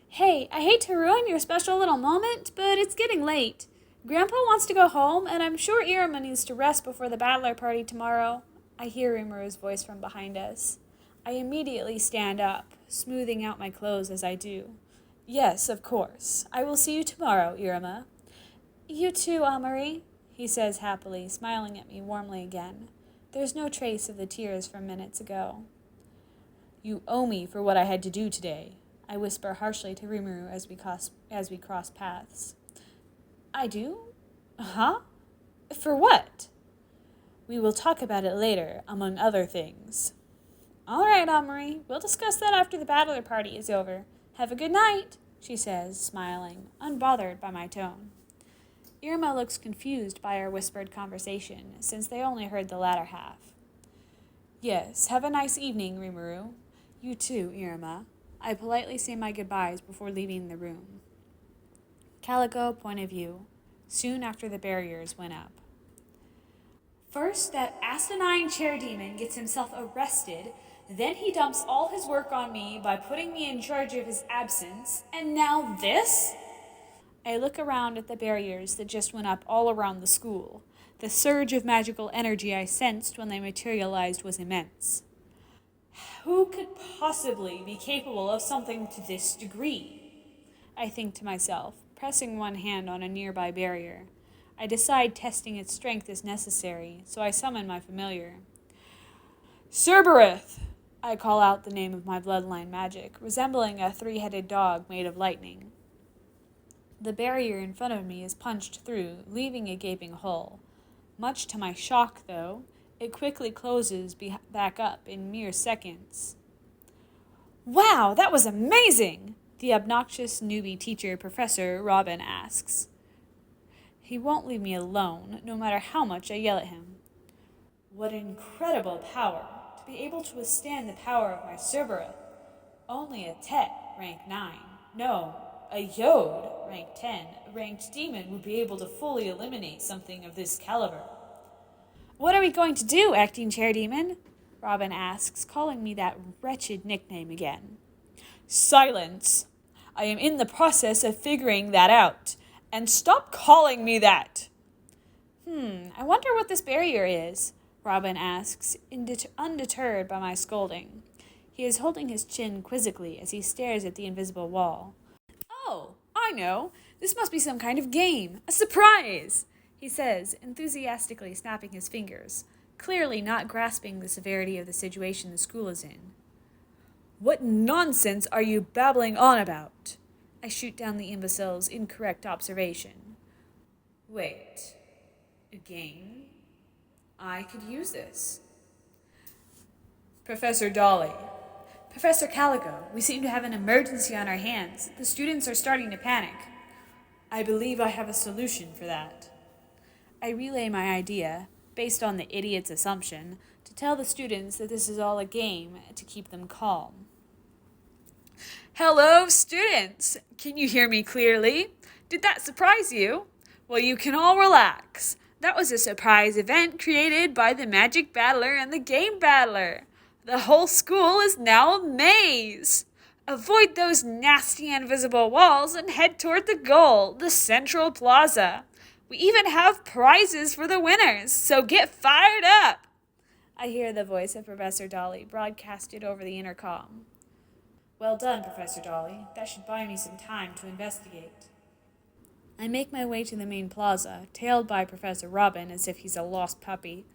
Hey, I hate to ruin your special little moment, but it's getting late. Grandpa wants to go home, and I'm sure Iruma needs to rest before the battler party tomorrow. I hear Rimuru's voice from behind us. I immediately stand up, smoothing out my clothes as I do. Yes, of course. I will see you tomorrow, Iruma. You too, Amari, he says happily, smiling at me warmly again. There's no trace of the tears from minutes ago. You owe me for what I had to do today, I whisper harshly to Rimuru as we cross paths. I do? Huh? For what? We will talk about it later, among other things. All right, Omri, we'll discuss that after the battler party is over. Have a good night, she says, smiling, unbothered by my tone. Iruma looks confused by our whispered conversation, since they only heard the latter half. Yes, have a nice evening, Rimuru. You too, Iruma. I politely say my goodbyes before leaving the room. Calico point of view. Soon after the barriers went up. First, that asinine chair demon gets himself arrested, then he dumps all his work on me by putting me in charge of his absence, and now this? I look around at the barriers that just went up all around the school. The surge of magical energy I sensed when they materialized was immense. Who could possibly be capable of something to this degree? I think to myself, pressing one hand on a nearby barrier. I decide testing its strength is necessary, so I summon my familiar. Cerberus! I call out the name of my bloodline magic, resembling a three-headed dog made of lightning. The barrier in front of me is punched through, leaving a gaping hole. Much to my shock, though, it quickly closes back up in mere seconds. Wow, that was amazing! The obnoxious newbie teacher, Professor Robin, asks. He won't leave me alone, no matter how much I yell at him. What incredible power! be able to withstand the power of my Cerberus. Only a Tet, rank 9, no, a Yod, rank 10, ranked demon would be able to fully eliminate something of this caliber. What are we going to do, acting chair demon? Robin asks, calling me that wretched nickname again. Silence! I am in the process of figuring that out. And stop calling me that! I wonder what this barrier is, Robin asks, undeterred by my scolding. He is holding his chin quizzically as he stares at the invisible wall. Oh, I know. This must be some kind of game. A surprise! He says, enthusiastically snapping his fingers, clearly not grasping the severity of the situation the school is in. What nonsense are you babbling on about? I shoot down the imbecile's incorrect observation. Wait. A game? I could use this. Professor Dolly. Professor Calico, we seem to have an emergency on our hands. The students are starting to panic. I believe I have a solution for that. I relay my idea, based on the idiot's assumption, to tell the students that this is all a game to keep them calm. Hello, students! Can you hear me clearly? Did that surprise you? Well, you can all relax. That was a surprise event created by the Magic Battler and the Game Battler. The whole school is now a maze. Avoid those nasty invisible walls and head toward the goal, the Central Plaza. We even have prizes for the winners, so get fired up! I hear the voice of Professor Dolly broadcasted over the intercom. Well done, Professor Dolly. That should buy me some time to investigate. I make my way to the main plaza, tailed by Professor Robin as if he's a lost puppy.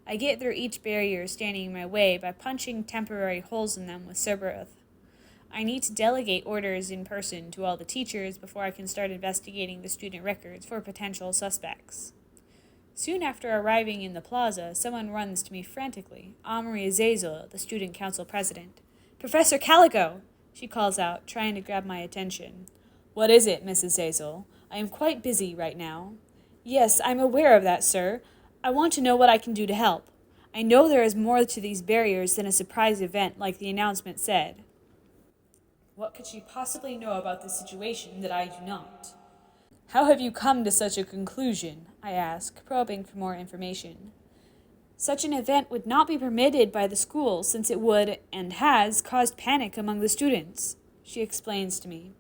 I get through each barrier standing in my way by punching temporary holes in them with Cerberus. I need to delegate orders in person to all the teachers before I can start investigating the student records for potential suspects. Soon after arriving in the plaza, someone runs to me frantically, Amory Azazel, the student council president. Professor Calico! She calls out, trying to grab my attention. What is it, Mrs. Azazel? I am quite busy right now. Yes, I'm aware of that, sir. I want to know what I can do to help. I know there is more to these barriers than a surprise event like the announcement said. What could she possibly know about this situation that I do not? How have you come to such a conclusion? I ask, probing for more information. Such an event would not be permitted by the school since it would, and has, caused panic among the students, she explains to me.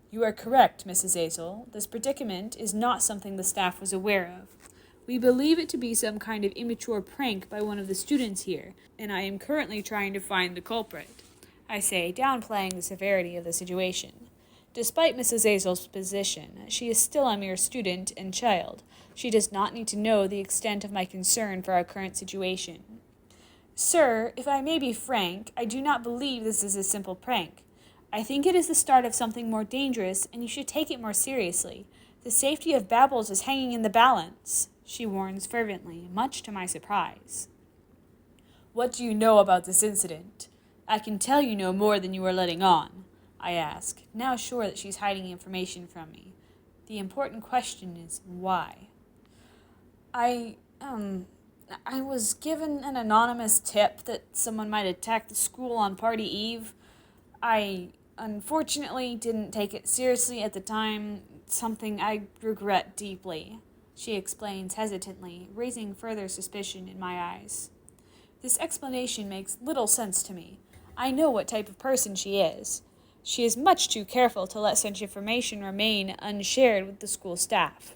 You are correct, Mrs. Azel. This predicament is not something the staff was aware of. We believe it to be some kind of immature prank by one of the students here, and I am currently trying to find the culprit, I say, downplaying the severity of the situation. Despite Mrs. Azel's position, she is still a mere student and child. She does not need to know the extent of my concern for our current situation. Sir, if I may be frank, I do not believe this is a simple prank. I think it is the start of something more dangerous, and you should take it more seriously. The safety of Babbles is hanging in the balance, she warns fervently, much to my surprise. What do you know about this incident? I can tell you no more than you are letting on, I ask, now sure that she's hiding information from me. The important question is why. I was given an anonymous tip that someone might attack the school on party eve. I unfortunately didn't take it seriously at the time, something I regret deeply, she explains hesitantly, raising further suspicion in my eyes. This explanation makes little sense to me. I know what type of person she is. She is much too careful to let such information remain unshared with the school staff.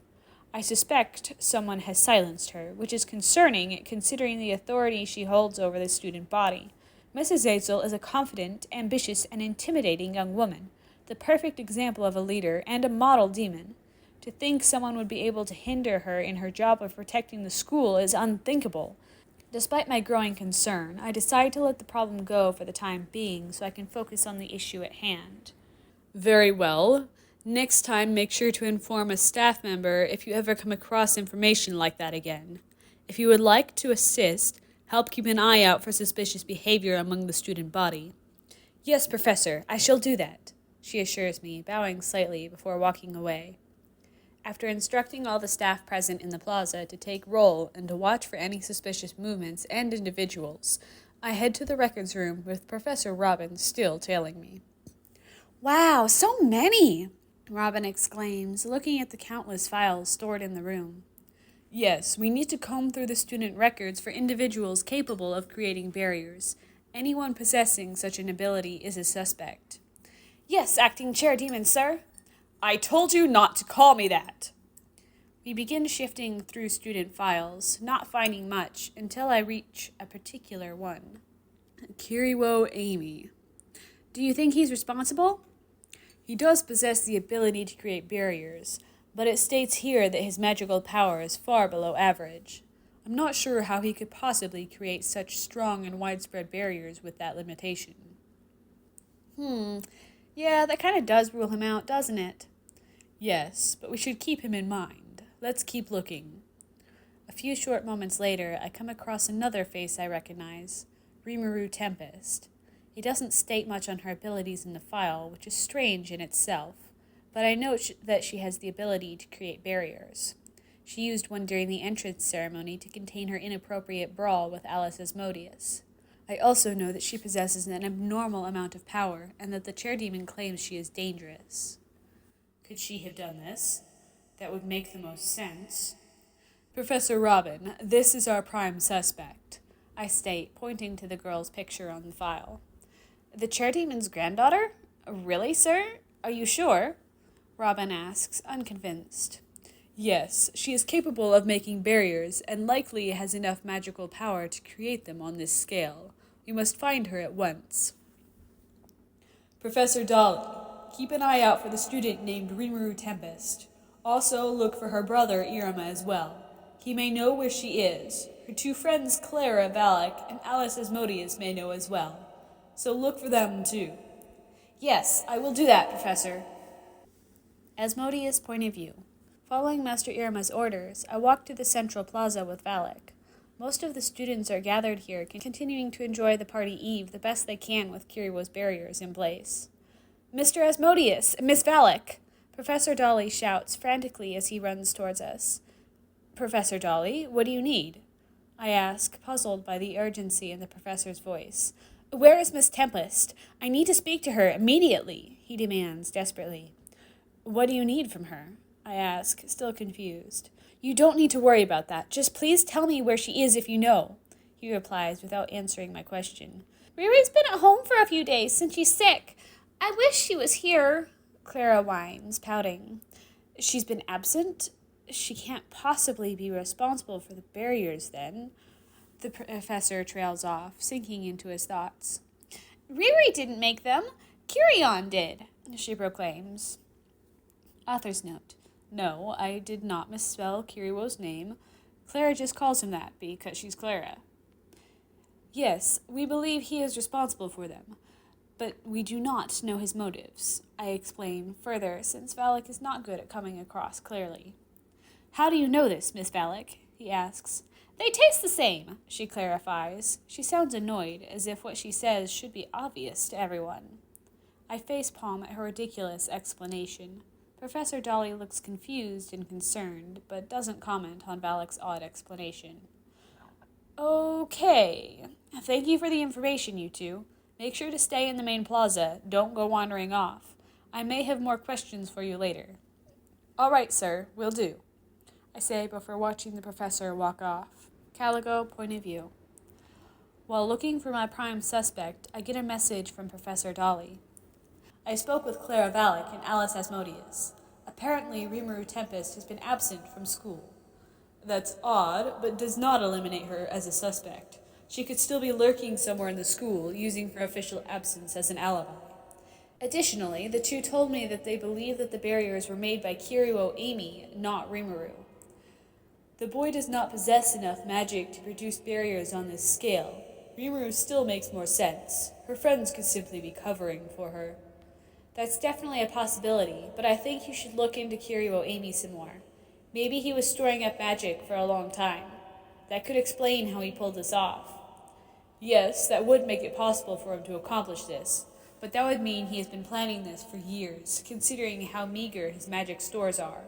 I suspect someone has silenced her, which is concerning considering the authority she holds over the student body. Mrs. Azel is a confident, ambitious, and intimidating young woman, the perfect example of a leader and a model demon. To think someone would be able to hinder her in her job of protecting the school is unthinkable. Despite my growing concern, I decide to let the problem go for the time being so I can focus on the issue at hand. Very well. Next time, make sure to inform a staff member if you ever come across information like that again. If you would like to assist, help keep an eye out for suspicious behavior among the student body. Yes, Professor, I shall do that, she assures me, bowing slightly before walking away. After instructing all the staff present in the plaza to take roll and to watch for any suspicious movements and individuals, I head to the records room with Professor Robin still tailing me. Wow, so many! Robin exclaims, looking at the countless files stored in the room. Yes, we need to comb through the student records for individuals capable of creating barriers. Anyone possessing such an ability is a suspect. Yes, acting chair demon, sir. I told you not to call me that. We begin shifting through student files, not finding much, until I reach a particular one. Kiriwo Amy. Do you think he's responsible? He does possess the ability to create barriers, but it states here that his magical power is far below average. I'm not sure how he could possibly create such strong and widespread barriers with that limitation. Yeah, that kind of does rule him out, doesn't it? Yes, but we should keep him in mind. Let's keep looking. A few short moments later, I come across another face I recognize, Rimuru Tempest. He doesn't state much on her abilities in the file, which is strange in itself, but I note that she has the ability to create barriers. She used one during the entrance ceremony to contain her inappropriate brawl with Alice Asmodeus. I also know that she possesses an abnormal amount of power, and that the chair demon claims she is dangerous. Could she have done this? That would make the most sense. Professor Robin, this is our prime suspect, I state, pointing to the girl's picture on the file. The chair demon's granddaughter? Really, sir? Are you sure? Robin asks, unconvinced. Yes, she is capable of making barriers, and likely has enough magical power to create them on this scale. We must find her at once. Professor Dolly, keep an eye out for the student named Rimuru Tempest. Also, look for her brother Iruma as well. He may know where she is. Her two friends Clara Valak and Alice Asmodeus may know as well. So look for them too. Yes, I will do that, Professor. Asmodeus' point of view. Following Master Iruma's orders, I walk to the central plaza with Valak. Most of the students are gathered here, continuing to enjoy the party eve the best they can with Kiriwo's barriers in place. Mr. Asmodeus! Miss Valak! Professor Dolly shouts frantically as he runs towards us. Professor Dolly, what do you need? I ask, puzzled by the urgency in the professor's voice. Where is Miss Tempest? I need to speak to her immediately, he demands desperately. What do you need from her? I ask, still confused. You don't need to worry about that. Just please tell me where she is if you know, he replies without answering my question. Riri's been at home for a few days since she's sick. I wish she was here, Clara whines, pouting. She's been absent? She can't possibly be responsible for the barriers, then. The professor trails off, sinking into his thoughts. Riri didn't make them. Kirion did, she proclaims. Author's note. No, I did not misspell Kiriwo's name. Clara just calls him that because she's Clara. Yes, we believe he is responsible for them, but we do not know his motives, I explain further, since Valak is not good at coming across clearly. How do you know this, Miss Valak? He asks. They taste the same, she clarifies. She sounds annoyed, as if what she says should be obvious to everyone. I facepalm at her ridiculous explanation. Professor Dolly looks confused and concerned, but doesn't comment on Valak's odd explanation. Okay. Thank you for the information, you two. Make sure to stay in the main plaza. Don't go wandering off. I may have more questions for you later. All right, sir. Will do, I say before watching the professor walk off. Calico, point of view. While looking for my prime suspect, I get a message from Professor Dolly. I spoke with Clara Valak and Alice Asmodeus. Apparently, Rimuru Tempest has been absent from school. That's odd, but does not eliminate her as a suspect. She could still be lurking somewhere in the school, using her official absence as an alibi. Additionally, the two told me that they believe that the barriers were made by Kiriwo Amy, not Rimuru. The boy does not possess enough magic to produce barriers on this scale. Rimuru still makes more sense. Her friends could simply be covering for her. That's definitely a possibility, but I think you should look into Kiriwo Amy some more. Maybe he was storing up magic for a long time. That could explain how he pulled this off. Yes, that would make it possible for him to accomplish this, but that would mean he has been planning this for years, considering how meager his magic stores are.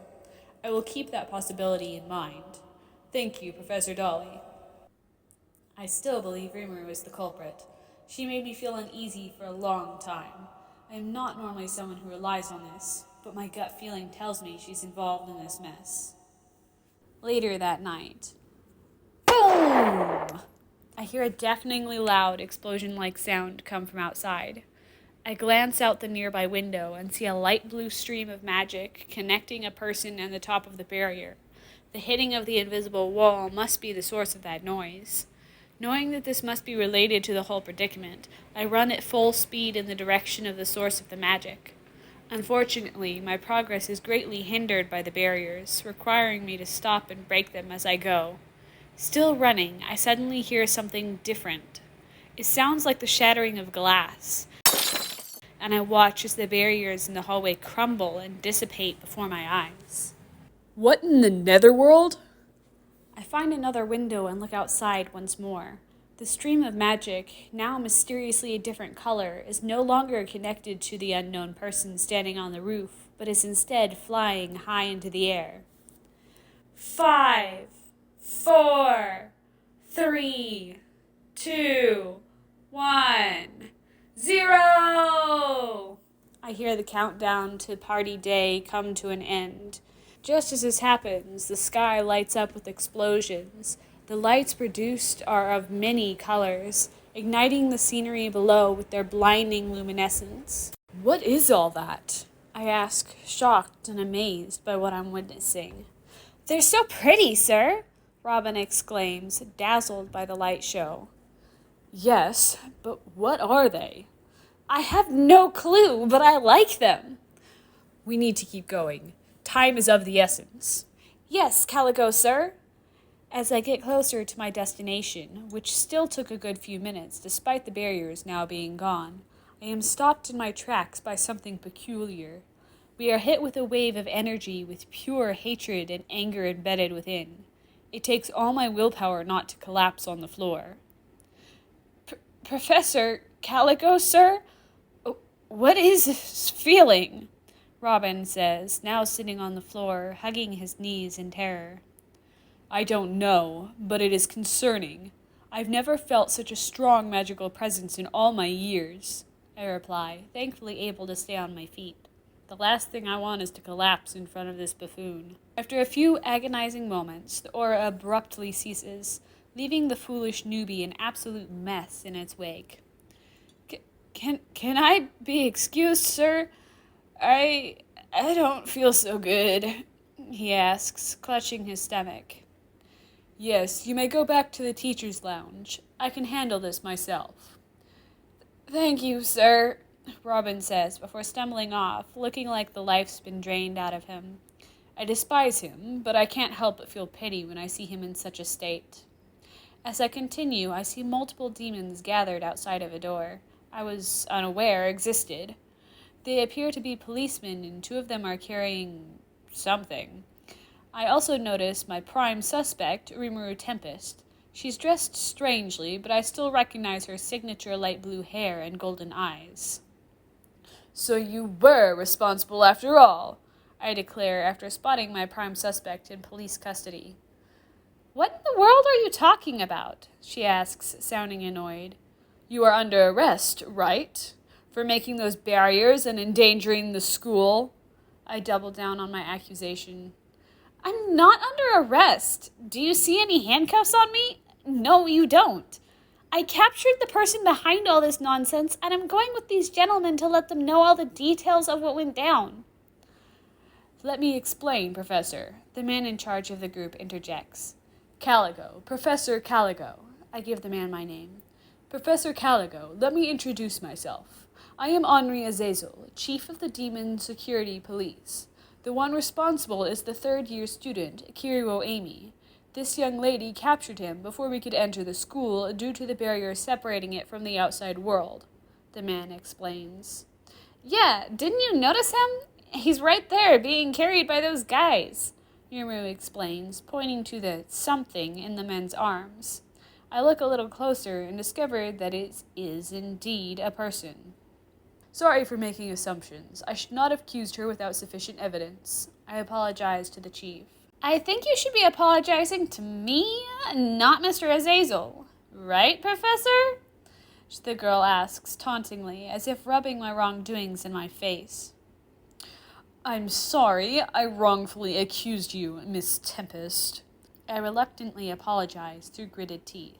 I will keep that possibility in mind. Thank you, Professor Dolly. I still believe Rimuru is the culprit. She made me feel uneasy for a long time. I am not normally someone who relies on this, but my gut feeling tells me she's involved in this mess. Later that night. Boom! I hear a deafeningly loud, explosion-like sound come from outside. I glance out the nearby window and see a light blue stream of magic connecting a person and the top of the barrier. The hitting of the invisible wall must be the source of that noise. Knowing that this must be related to the whole predicament, I run at full speed in the direction of the source of the magic. Unfortunately, my progress is greatly hindered by the barriers, requiring me to stop and break them as I go. Still running, I suddenly hear something different. It sounds like the shattering of glass, and I watch as the barriers in the hallway crumble and dissipate before my eyes. What in the Netherworld? I find another window and look outside once more. The stream of magic, now mysteriously a different color, is no longer connected to the unknown person standing on the roof, but is instead flying high into the air. 5, 4, 3, 2, 1, 0! I hear the countdown to party day come to an end. Just as this happens, the sky lights up with explosions. The lights produced are of many colors, igniting the scenery below with their blinding luminescence. What is all that? I ask, shocked and amazed by what I'm witnessing. They're so pretty, sir, Robin exclaims, dazzled by the light show. Yes, but what are they? I have no clue, but I like them. We need to keep going. Time is of the essence. Yes, Calico, sir. As I get closer to my destination, which still took a good few minutes despite the barriers now being gone, I am stopped in my tracks by something peculiar. We are hit with a wave of energy with pure hatred and anger embedded within. It takes all my willpower not to collapse on the floor. Professor Calico, sir? What is this feeling? Robin says, now sitting on the floor, hugging his knees in terror. I don't know, but it is concerning. I've never felt such a strong magical presence in all my years, I reply, thankfully able to stay on my feet. The last thing I want is to collapse in front of this buffoon. After a few agonizing moments, the aura abruptly ceases, leaving the foolish newbie an absolute mess in its wake. Can I be excused, sir? I don't feel so good, he asks, clutching his stomach. Yes, you may go back to the teacher's lounge. I can handle this myself. Thank you, sir, Robin says before stumbling off, looking like the life's been drained out of him. I despise him, but I can't help but feel pity when I see him in such a state. As I continue, I see multiple demons gathered outside of a door I was unaware existed. They appear to be policemen, and two of them are carrying something. I also notice my prime suspect, Rimuru Tempest. She's dressed strangely, but I still recognize her signature light blue hair and golden eyes. So you were responsible after all, I declare after spotting my prime suspect in police custody. What in the world are you talking about? She asks, sounding annoyed. You are under arrest, right? For making those barriers and endangering the school? I double down on my accusation. I'm not under arrest. Do you see any handcuffs on me? No, you don't. I captured the person behind all this nonsense, and I'm going with these gentlemen to let them know all the details of what went down. Let me explain, Professor. The man in charge of the group interjects. Calico, Professor Calico. I give the man my name. Professor Calico, let me introduce myself. I am Henri Azazel, Chief of the Demon Security Police. The one responsible is the third-year student, Kiryu Amy. This young lady captured him before we could enter the school due to the barrier separating it from the outside world, the man explains. Yeah, didn't you notice him? He's right there, being carried by those guys, Rimuru explains, pointing to the something in the men's arms. I look a little closer and discover that it is indeed a person. Sorry for making assumptions. I should not have accused her without sufficient evidence. I apologize to the chief. I think you should be apologizing to me, not Mr. Azazel, Right, Professor? The girl asks tauntingly, as if rubbing my wrongdoings in my face. I'm sorry, I wrongfully accused you, Miss Tempest. I reluctantly apologize through gritted teeth.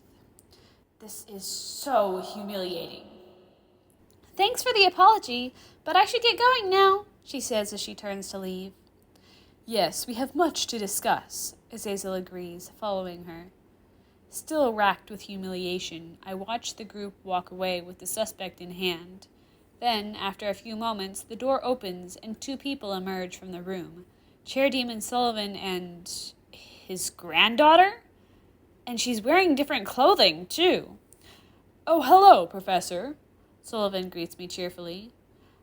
This is so humiliating. Thanks for the apology, but I should get going now, she says as she turns to leave. Yes, we have much to discuss, Azazel agrees, following her. Still racked with humiliation, I watch the group walk away with the suspect in hand. Then, after a few moments, the door opens and two people emerge from the room. Chair-Demon Sullivan and his granddaughter? And she's wearing different clothing, too. Oh, hello, Professor. Sullivan greets me cheerfully.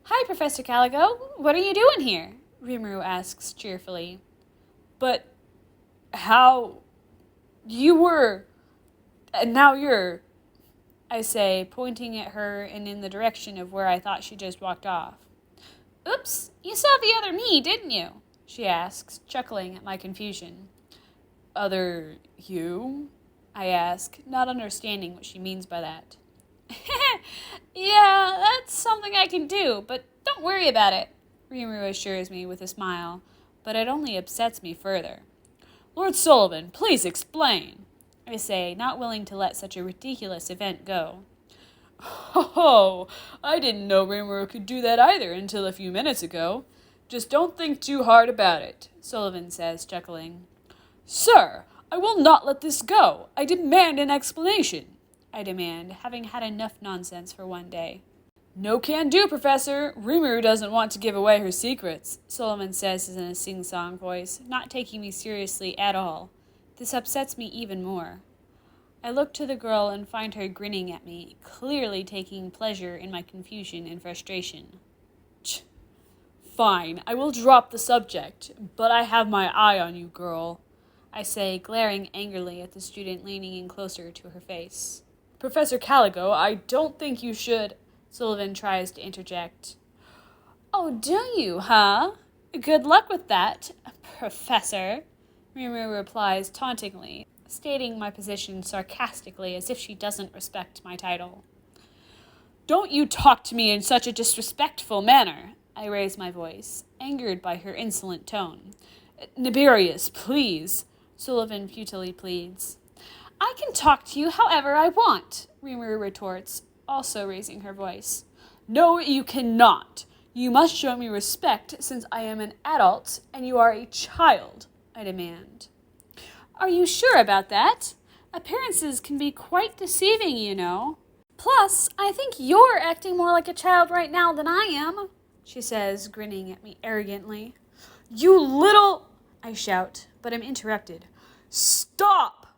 Hi, Professor Caligo. What are you doing here? Rimuru asks cheerfully. But how... You were... And now you're... I say, pointing at her and in the direction of where I thought she just walked off. Oops, you saw the other me, didn't you? She asks, chuckling at my confusion. Other you? I ask, not understanding what she means by that. Yeah, that's something I can do, but don't worry about it, Rimuru assures me with a smile, but it only upsets me further. Lord Sullivan, please explain, I say, not willing to let such a ridiculous event go. Oh, I didn't know Rimuru could do that either until a few minutes ago. Just don't think too hard about it, Sullivan says, chuckling. Sir, I will not let this go. I demand an explanation, I demand, having had enough nonsense for one day. No can do, Professor. Rimuru doesn't want to give away her secrets, Sullivan says in a sing-song voice, not taking me seriously at all. This upsets me even more. I look to the girl and find her grinning at me, clearly taking pleasure in my confusion and frustration. Fine, I will drop the subject, but I have my eye on you, girl, I say, glaring angrily at the student leaning in closer to her face. Professor Caligo, I don't think you should... Sullivan tries to interject. Oh, do you, huh? Good luck with that, Professor, Rimuru replies tauntingly, stating my position sarcastically as if she doesn't respect my title. Don't you talk to me in such a disrespectful manner, I raise my voice, angered by her insolent tone. Nibirius, please, Sullivan futilely pleads. I can talk to you however I want, Rimuru retorts, also raising her voice. No, you cannot. You must show me respect since I am an adult and you are a child, I demand. Are you sure about that? Appearances can be quite deceiving, you know. Plus, I think you're acting more like a child right now than I am, she says, grinning at me arrogantly. You little... I shout, but am interrupted. Stop!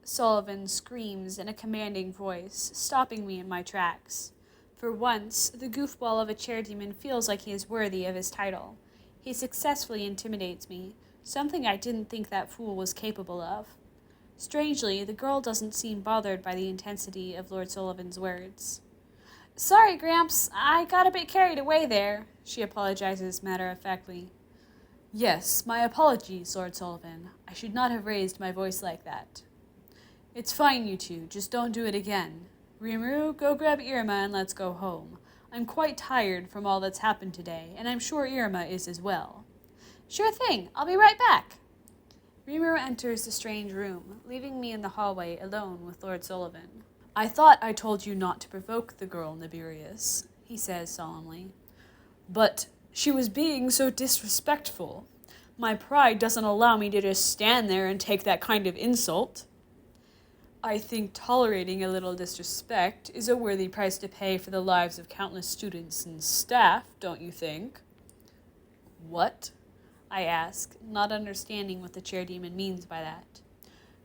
Sullivan screams in a commanding voice, stopping me in my tracks. For once, the goofball of a chair-demon feels like he is worthy of his title. He successfully intimidates me, something I didn't think that fool was capable of. Strangely, the girl doesn't seem bothered by the intensity of Lord Sullivan's words. Sorry, Gramps, I got a bit carried away there, she apologizes matter-of-factly. Yes, my apologies, Lord Sullivan. I should not have raised my voice like that. It's fine, you two. Just don't do it again. Rimuru, go grab Iruma and let's go home. I'm quite tired from all that's happened today, and I'm sure Iruma is as well. Sure thing. I'll be right back. Rimuru enters the strange room, leaving me in the hallway alone with Lord Sullivan. I thought I told you not to provoke the girl, Nibirius, he says solemnly. But she was being so disrespectful. My pride doesn't allow me to just stand there and take that kind of insult. I think tolerating a little disrespect is a worthy price to pay for the lives of countless students and staff, don't you think? What? I ask, not understanding what the chair-demon means by that.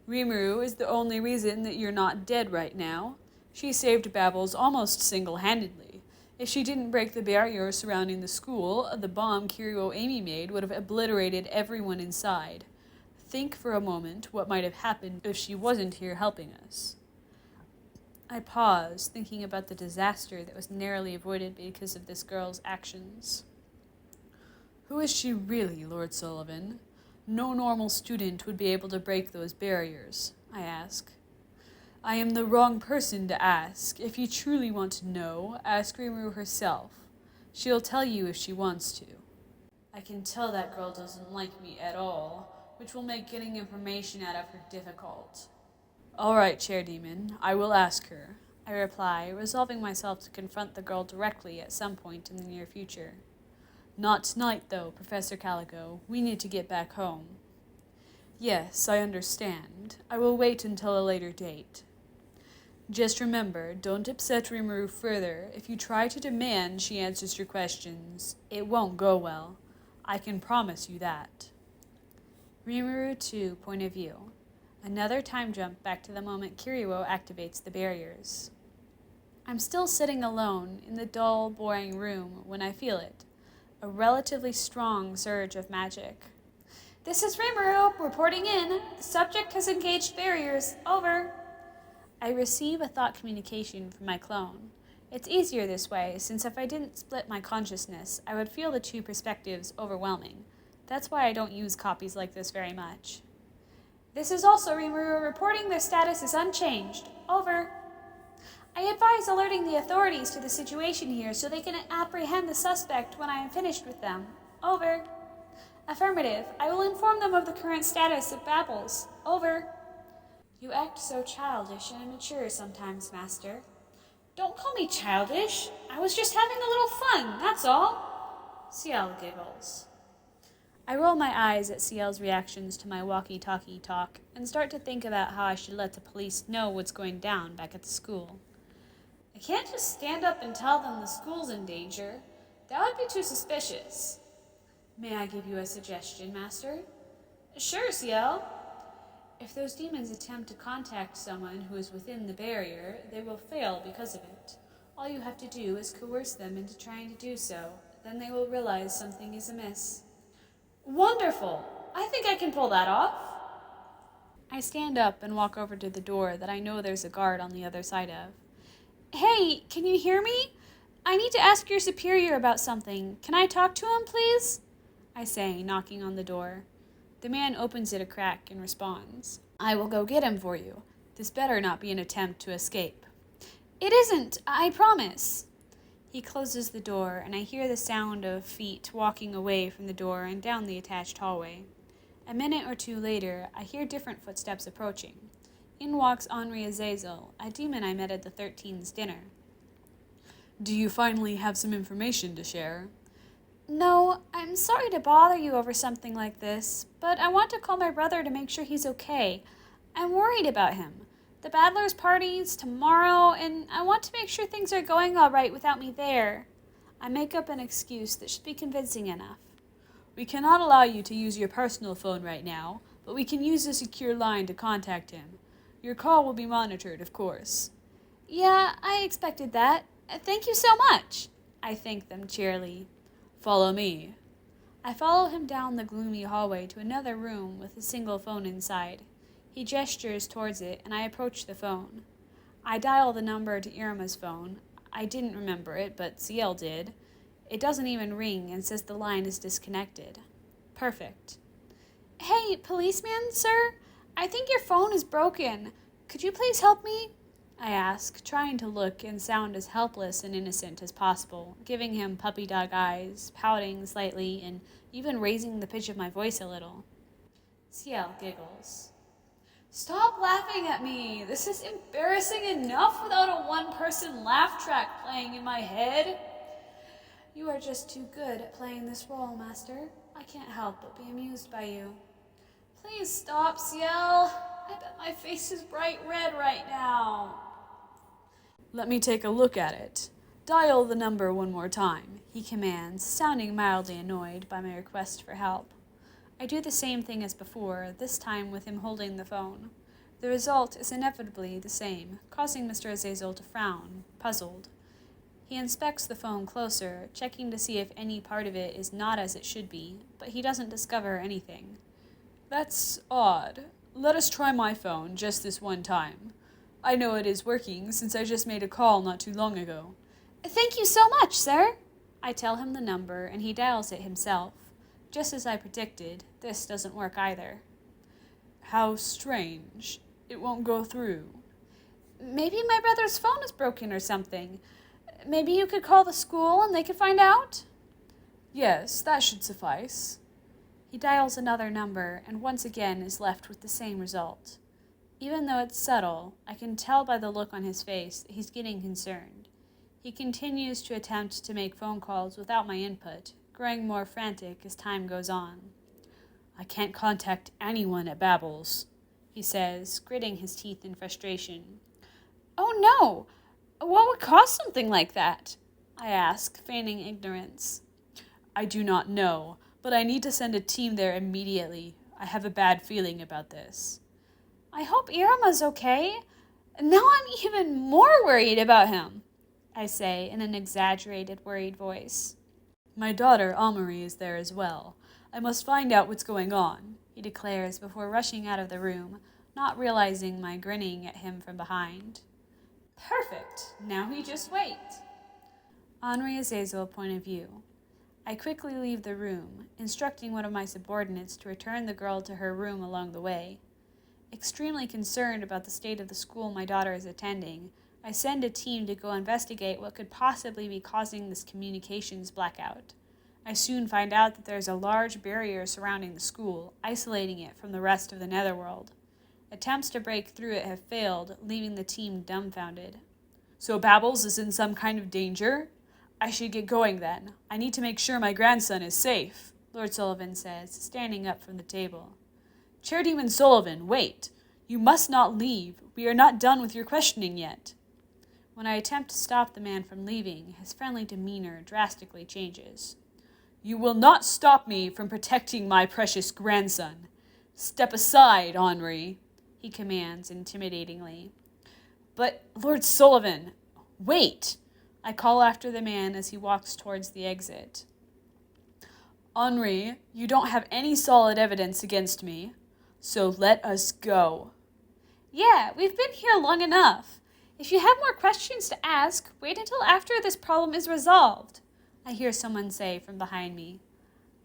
Rimuru is the only reason that you're not dead right now. She saved Babbles almost single-handedly. If she didn't break the barrier surrounding the school, the bomb Kiryu Amy made would have obliterated everyone inside. Think for a moment what might have happened if she wasn't here helping us. I pause, thinking about the disaster that was narrowly avoided because of this girl's actions. Who is she really, Lord Sullivan? No normal student would be able to break those barriers, I ask. I am the wrong person to ask. If you truly want to know, ask Rimuru herself. She'll tell you if she wants to. I can tell that girl doesn't like me at all, which will make getting information out of her difficult. All right, Chair Demon, I will ask her, I reply, resolving myself to confront the girl directly at some point in the near future. Not tonight, though, Professor Calico. We need to get back home. Yes, I understand. I will wait until a later date. Just remember, don't upset Rimuru further. If you try to demand she answers your questions, it won't go well. I can promise you that. Rimuru 2, point of view. Another time jump back to the moment Kiryu activates the barriers. I'm still sitting alone in the dull, boring room when I feel it. A relatively strong surge of magic. This is Rimuru, reporting in. The subject has engaged barriers. Over. I receive a thought communication from my clone. It's easier this way, since if I didn't split my consciousness, I would feel the two perspectives overwhelming. That's why I don't use copies like this very much. This is also Rimuru reporting their status is unchanged. Over. I advise alerting the authorities to the situation here so they can apprehend the suspect when I am finished with them. Over. Affirmative. I will inform them of the current status of Babbles. Over. You act so childish and immature sometimes, Master. Don't call me childish. I was just having a little fun, that's all. Ciel giggles. I roll my eyes at Ciel's reactions to my walkie-talkie talk and start to think about how I should let the police know what's going down back at the school. I can't just stand up and tell them the school's in danger. That would be too suspicious. May I give you a suggestion, Master? Sure, Ciel. If those demons attempt to contact someone who is within the barrier, they will fail because of it. All you have to do is coerce them into trying to do so. Then they will realize something is amiss. Wonderful! I think I can pull that off. I stand up and walk over to the door that I know there's a guard on the other side of. Hey, can you hear me? I need to ask your superior about something. Can I talk to him, please? I say, knocking on the door. The man opens it a crack and responds. I will go get him for you. This better not be an attempt to escape. It isn't, I promise. He closes the door, and I hear the sound of feet walking away from the door and down the attached hallway. A minute or two later, I hear different footsteps approaching. In walks Henri Azazel, a demon I met at the 13's dinner. Do you finally have some information to share? No, I'm sorry to bother you over something like this, but I want to call my brother to make sure he's okay. I'm worried about him. The Battler's party's tomorrow, and I want to make sure things are going all right without me there. I make up an excuse that should be convincing enough. We cannot allow you to use your personal phone right now, but we can use a secure line to contact him. Your call will be monitored, of course. Yeah, I expected that. Thank you so much. I thank them cheerily. Follow me. I follow him down the gloomy hallway to another room with a single phone inside. He gestures towards it, and I approach the phone. I dial the number to Iruma's phone. I didn't remember it, but Ciel did. It doesn't even ring and says the line is disconnected. Perfect. Hey, policeman, sir? I think your phone is broken. Could you please help me? I ask, trying to look and sound as helpless and innocent as possible, giving him puppy dog eyes, pouting slightly, and even raising the pitch of my voice a little. Ciel giggles. Stop laughing at me! This is embarrassing enough without a one-person laugh track playing in my head. You are just too good at playing this role, Master. I can't help but be amused by you. Please stop, Ciel. I bet my face is bright red right now. Let me take a look at it. Dial the number one more time, he commands, sounding mildly annoyed by my request for help. I do the same thing as before, this time with him holding the phone. The result is inevitably the same, causing Mr. Azazel to frown, puzzled. He inspects the phone closer, checking to see if any part of it is not as it should be, but he doesn't discover anything. That's odd. Let us try my phone just this one time. I know it is working, since I just made a call not too long ago. Thank you so much, sir. I tell him the number, and he dials it himself. Just as I predicted, this doesn't work either. How strange. It won't go through. Maybe my brother's phone is broken or something. Maybe you could call the school and they could find out? Yes, that should suffice. He dials another number and once again is left with the same result. Even though it's subtle, I can tell by the look on his face that he's getting concerned. He continues to attempt to make phone calls without my input, growing more frantic as time goes on. I can't contact anyone at Babel's, he says, gritting his teeth in frustration. Oh no! What would cause something like that? I ask, feigning ignorance. I do not know, but I need to send a team there immediately. I have a bad feeling about this. I hope Iruma's okay. Now I'm even more worried about him, I say in an exaggerated, worried voice. My daughter, Amari, is there as well. I must find out what's going on, he declares before rushing out of the room, not realizing my grinning at him from behind. Perfect. Now we just wait. Henri Azazel point of view. I quickly leave the room, instructing one of my subordinates to return the girl to her room along the way. Extremely concerned about the state of the school my daughter is attending, I send a team to go investigate what could possibly be causing this communications blackout. I soon find out that there is a large barrier surrounding the school, isolating it from the rest of the Netherworld. Attempts to break through it have failed, leaving the team dumbfounded. So Babel's is in some kind of danger? I should get going then. I need to make sure my grandson is safe, Lord Sullivan says, standing up from the table. Chairdeman Sullivan, wait. You must not leave. We are not done with your questioning yet. When I attempt to stop the man from leaving, his friendly demeanor drastically changes. You will not stop me from protecting my precious grandson. Step aside, Henri, he commands intimidatingly. But, Lord Sullivan, wait! I call after the man as he walks towards the exit. Henri, you don't have any solid evidence against me, so let us go. Yeah, we've been here long enough. If you have more questions to ask, wait until after this problem is resolved, I hear someone say from behind me.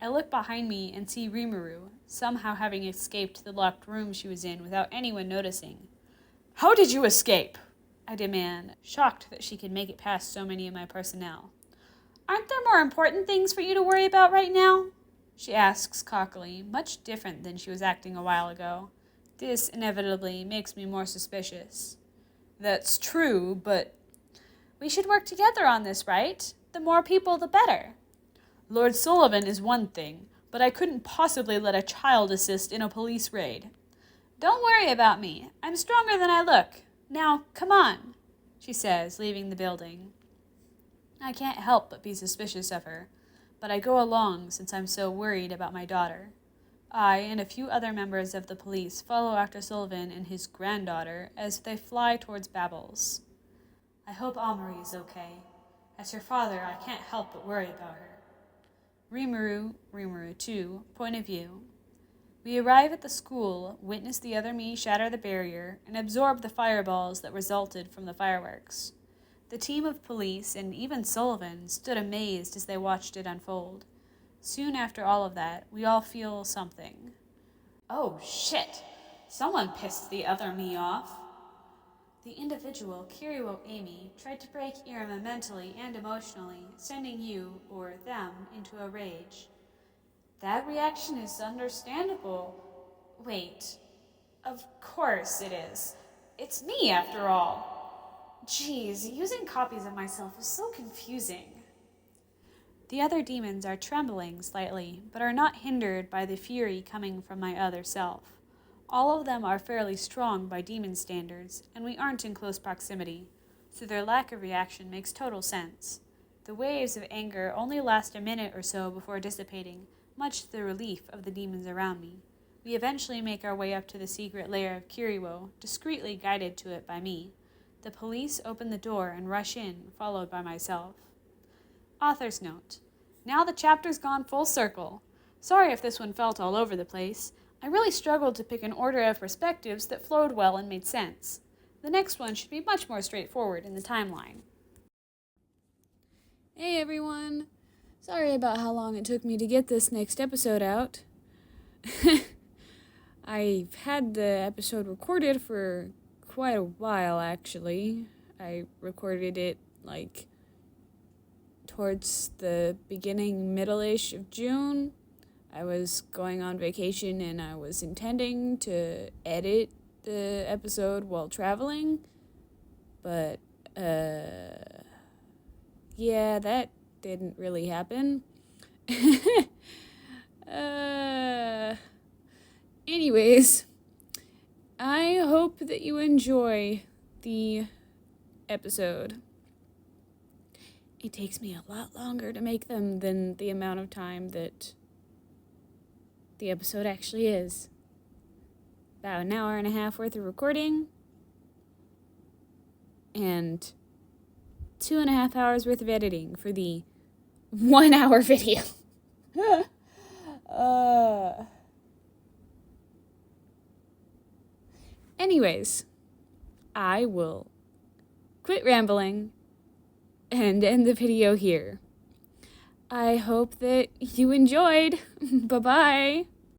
I look behind me and see Rimuru, somehow having escaped the locked room she was in without anyone noticing. How did you escape? I demand, shocked that she could make it past so many of my personnel. Aren't there more important things for you to worry about right now? She asks cockily, much different than she was acting a while ago. This inevitably makes me more suspicious. That's true, but... We should work together on this, right? The more people, the better. Lord Sullivan is one thing, but I couldn't possibly let a child assist in a police raid. Don't worry about me. I'm stronger than I look. Now, come on, she says, leaving the building. I can't help but be suspicious of her, but I go along since I'm so worried about my daughter. I and a few other members of the police follow after Sullivan and his granddaughter as they fly towards Babel's. I hope Amari is okay. As her father, I can't help but worry about her. Rimuru 2, point of view. We arrive at the school, witness the other me shatter the barrier, and absorb the fireballs that resulted from the fireworks. The team of police, and even Sullivan, stood amazed as they watched it unfold. Soon after all of that, we all feel something. Oh, shit! Someone pissed the other me off. The individual, Kiryu Amy, tried to break Iruma mentally and emotionally, sending you, or them, into a rage. That reaction is understandable. Wait, of course it is. It's me, after all. Geez, using copies of myself is so confusing. The other demons are trembling slightly, but are not hindered by the fury coming from my other self. All of them are fairly strong by demon standards, and we aren't in close proximity, so their lack of reaction makes total sense. The waves of anger only last a minute or so before dissipating, much to the relief of the demons around me. We eventually make our way up to the secret lair of Kiryu, discreetly guided to it by me. The police open the door and rush in, followed by myself. Author's note. Now the chapter's gone full circle. Sorry if this one felt all over the place. I really struggled to pick an order of perspectives that flowed well and made sense. The next one should be much more straightforward in the timeline. Hey everyone! Sorry about how long it took me to get this next episode out. I've had the episode recorded for quite a while, actually. I recorded it, like, towards the beginning, middle-ish of June. I was going on vacation and I was intending to edit the episode while traveling. But, yeah, that didn't really happen. Anyways, I hope that you enjoy the episode. It takes me a lot longer to make them than the amount of time that the episode actually is. About an hour and a half worth of recording and 2.5 hours worth of editing for the 1 hour video. Anyways, I will quit rambling and end the video here. I hope that you enjoyed. Bye-bye.